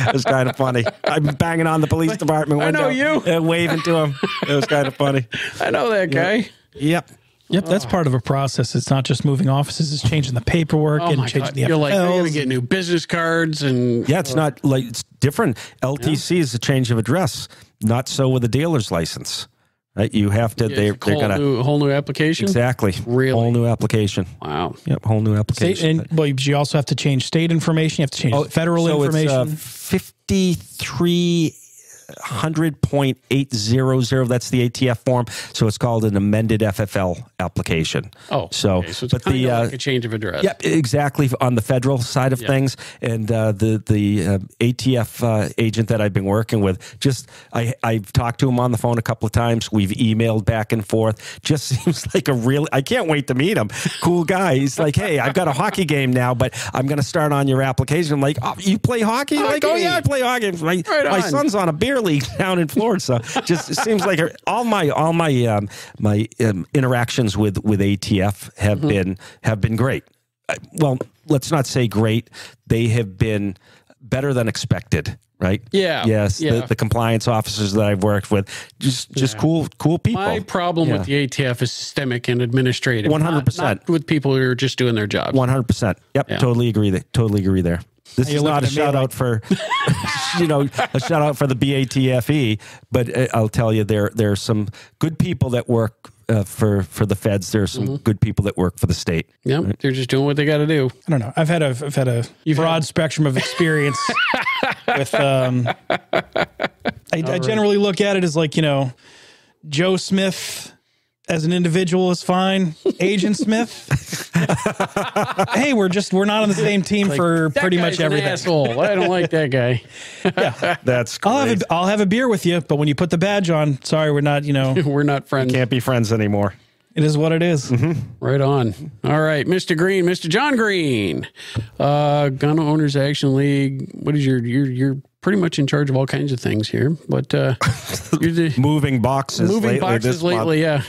It was kind of funny. I'm banging on the police department window. I know you. And waving to him. It was kind of funny. I know that guy. Yep. Yep, that's part of a process. It's not just moving offices; it's changing the paperwork and changing the You're like, I'm going to FFLs. get new business cards and Yeah, it's not like it's different. LTC is a change of address. Not so with a dealer's license. Right? You have to. They're going to whole new application. exactly Really? whole new application. Wow. Yep, whole new application. You also have to change state information. You have to change federal so information. It's 53 100.800. That's the ATF form. So it's called an amended FFL application. Oh, so, okay. So it's kind of like a change of address. Yep, exactly, on the federal side of things. And the ATF agent that I've been working with, I've talked to him on the phone a couple of times. We've emailed back and forth. Just seems like I can't wait to meet him. Cool guy. He's like, hey, I've got a hockey game now, but I'm going to start on your application. I'm like, oh, you play hockey? Like, oh yeah, I play hockey. My son's on a beer league down in Florida. So just it seems like all my interactions with ATF have been great. Well, let's not say great. They have been better than expected, right? Yeah. Yes. Yeah. The compliance officers that I've worked with, just cool people. My problem with the ATF is systemic and administrative. 100%. Not with people who are just doing their jobs. 100%. Yep. Yeah. Totally agree. Totally agree there. This is not a shout out for, a shout out for the BATFE, but I'll tell you, there are some good people that work for the feds. There are some good people that work for the state. Yep, right? They're just doing what they got to do. I don't know. I've had a broad spectrum of experience with. I generally look at it as like, Joe Smith as an individual is fine. Agent Smith, hey, we're not on the same team for pretty much everything. Asshole. I don't like that guy. Yeah, that's great. I'll have a beer with you, but when you put the badge on, sorry, we're not. We're not friends. We can't be friends anymore. It is what it is. Right on. All right, Mr. Green, Mr. Jon Green, Gun Owners Action League. What is you're pretty much in charge of all kinds of things here, but you're the moving boxes lately. Yeah.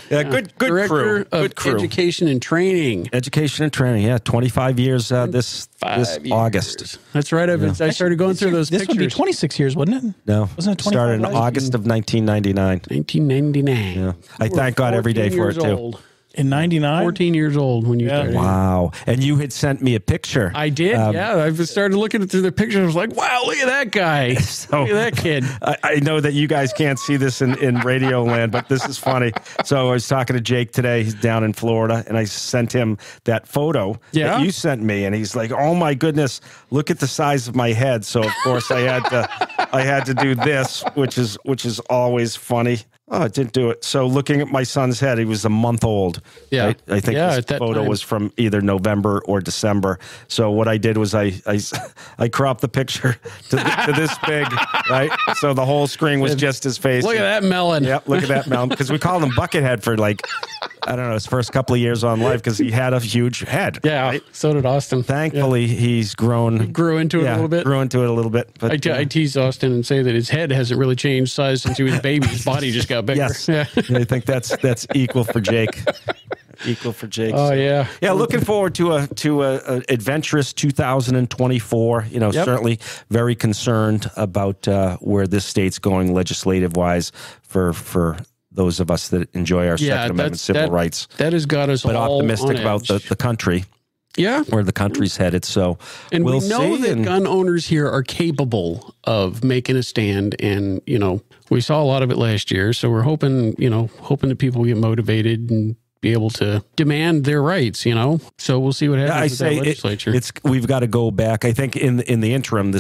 Good Director crew. Of good crew. Education and Training. 25 years this August. That's right. I started going through those pictures. This would be 26 years, wouldn't it? No. Wasn't it 25? Started in August of 1999. 1999. Yeah. I thank God every day for it, too. Old. In 99? 14 years old when you started. Wow. And you had sent me a picture. I did, yeah. I started looking through the pictures. I was like, wow, look at that guy. Look at that kid. I know that you guys can't see this in radio land, but this is funny. So I was talking to Jake today. He's down in Florida, and I sent him that photo that you sent me, and he's like, oh, my goodness, look at the size of my head. So, of course, I had to do this, which is always funny. Oh, it didn't do it. So looking at my son's head, he was a month old. Yeah. Right? I think this photo was from either November or December. So what I did was I cropped the picture to this big, right? So the whole screen was just his face. Look at that melon. Yep, look at that melon. Because we called him Buckethead for I don't know, his first couple of years on life because he had a huge head. Yeah, right? So did Austin. Thankfully, he's grown. He grew into it a little bit. Grew into it a little bit. But I tease Austin and say that his head hasn't really changed size since he was a baby. His body just got bigger. Yes. Yeah. I think that's equal for Jake. Equal for Jake. Oh, yeah. Yeah, looking forward to a adventurous 2024. Certainly very concerned about where this state's going legislative-wise for those of us that enjoy our Second Amendment civil rights. That has got us but all optimistic on about edge. the country. Yeah. Where the country's headed. So and we'll we know see. that gun owners here are capable of making a stand. And, we saw a lot of it last year. So we're hoping that people get motivated and be able to demand their rights, So we'll see what happens with that legislature. We've got to go back. I think in the interim,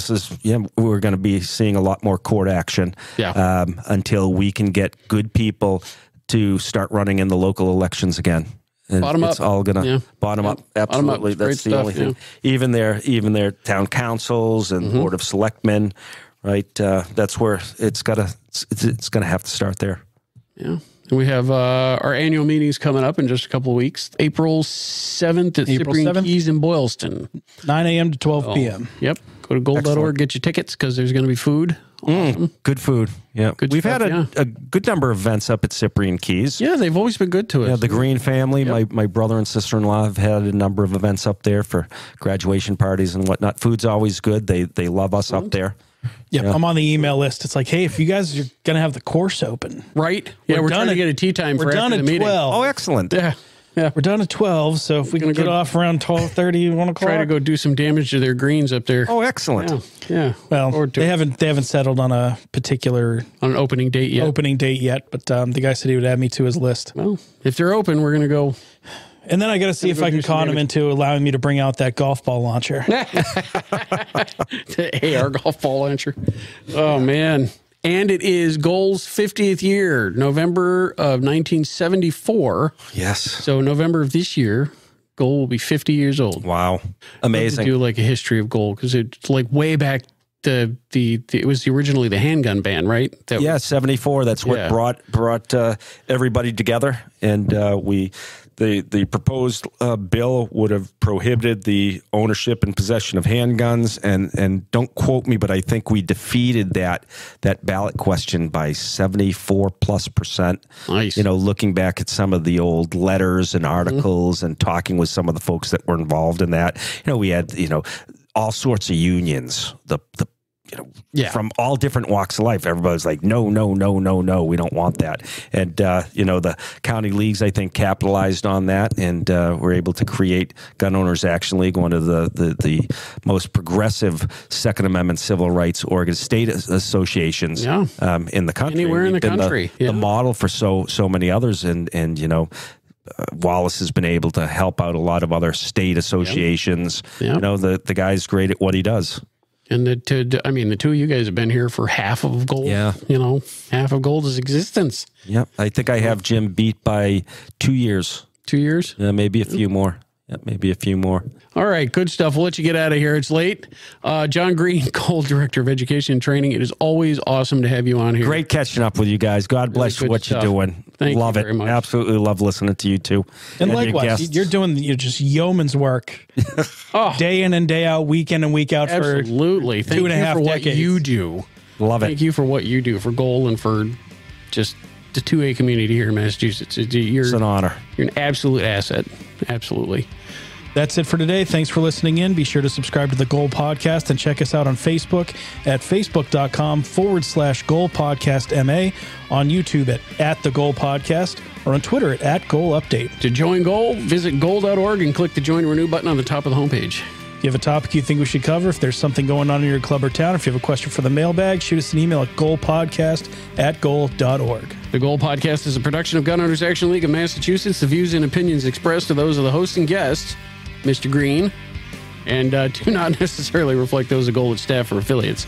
we're going to be seeing a lot more court action until we can get good people to start running in the local elections again. And bottom up. It's all gonna bottom up. Absolutely, that's the only thing. Even their town councils and board of selectmen, right? That's where it's gonna have to start there. Yeah. And we have our annual meetings coming up in just a couple of weeks. April 7th at Cyprian Keys in Boylston. 9 a.m. to 12 p.m. Yep. Go to gold.org, get your tickets because there's going to be food. Awesome. Good food. Yeah. We've had a good number of events up at Cyprian Keys. Yeah, they've always been good to us. Yeah, the Green family, my brother and sister-in-law have had a number of events up there for graduation parties and whatnot. Food's always good. They love us up there. Yep, I'm on the email list. It's like, hey, if you guys are going to have the course open. Right. Yeah, we're trying to get a tea time for after the meeting. We're done at 12. Oh, excellent. Yeah. We're done at 12, so if we can get off around 12:30, 1 o'clock. Try to go do some damage to their greens up there. Oh, excellent. Yeah. Well, they haven't settled on a particular on an opening date yet. But the guy said he would add me to his list. Well, if they're open, we're going to go. And then I got to see if I can con him into allowing me to bring out that golf ball launcher. The AR golf ball launcher. Oh, man. And it is Goal's 50th year, November of 1974. Yes. So November of this year, Goal will be 50 years old. Wow. Amazing. Do like a history of Goal because it's like way back. It was originally the handgun ban, right? Yeah, 74. That's what brought everybody together, and the proposed bill would have prohibited the ownership and possession of handguns, and don't quote me, but I think we defeated that ballot question by 74+%. Nice. You know, looking back at some of the old letters and articles and talking with some of the folks that were involved in that, you know, we had all sorts of unions. From all different walks of life, everybody's like, no, we don't want that. And, the county leagues, I think, capitalized on that and were able to create Gun Owners Action League, one of the most progressive Second Amendment civil rights state associations in the country. Anywhere in the country. The model for so many others. And Wallace has been able to help out a lot of other state associations. You know, the guy's great at what he does. And the two of you guys have been here for half of Gold. Yeah. Half of Gold's existence. Yep. I think I have Jim beat by 2 years. 2 years? Yeah, maybe a few more. Yeah, maybe a few more. All right, good stuff. We'll let you get out of here. It's late. Jon Green, Gold Director of Education and Training. It is always awesome to have you on here. Great catching up with you guys. God bless you, what you're doing. Thank love you it. very much. Absolutely love listening to you too. And likewise, you're doing just yeoman's work, day in and day out, week in and week out for absolutely. Thank 2.5 you for decades. what you do. Love it. Thank you for what you do for Goal and for just the 2A community here in Massachusetts. It's an honor. You're an absolute asset. Absolutely. That's it for today. Thanks for listening in. Be sure to subscribe to the Goal Podcast and check us out on Facebook at facebook.com/Goal Podcast MA, on YouTube at the Goal Podcast, or on Twitter at Goal Update. To join Goal, visit goal.org and click the Join Renew button on the top of the homepage. If you have a topic you think we should cover, if there's something going on in your club or town, if you have a question for the mailbag, shoot us an email at goalpodcast@goal.org. The Goal Podcast is a production of Gun Owners Action League of Massachusetts. The views and opinions expressed are those of the host and guest, Mr. Green, and do not necessarily reflect those of Goal, its staff, or affiliates.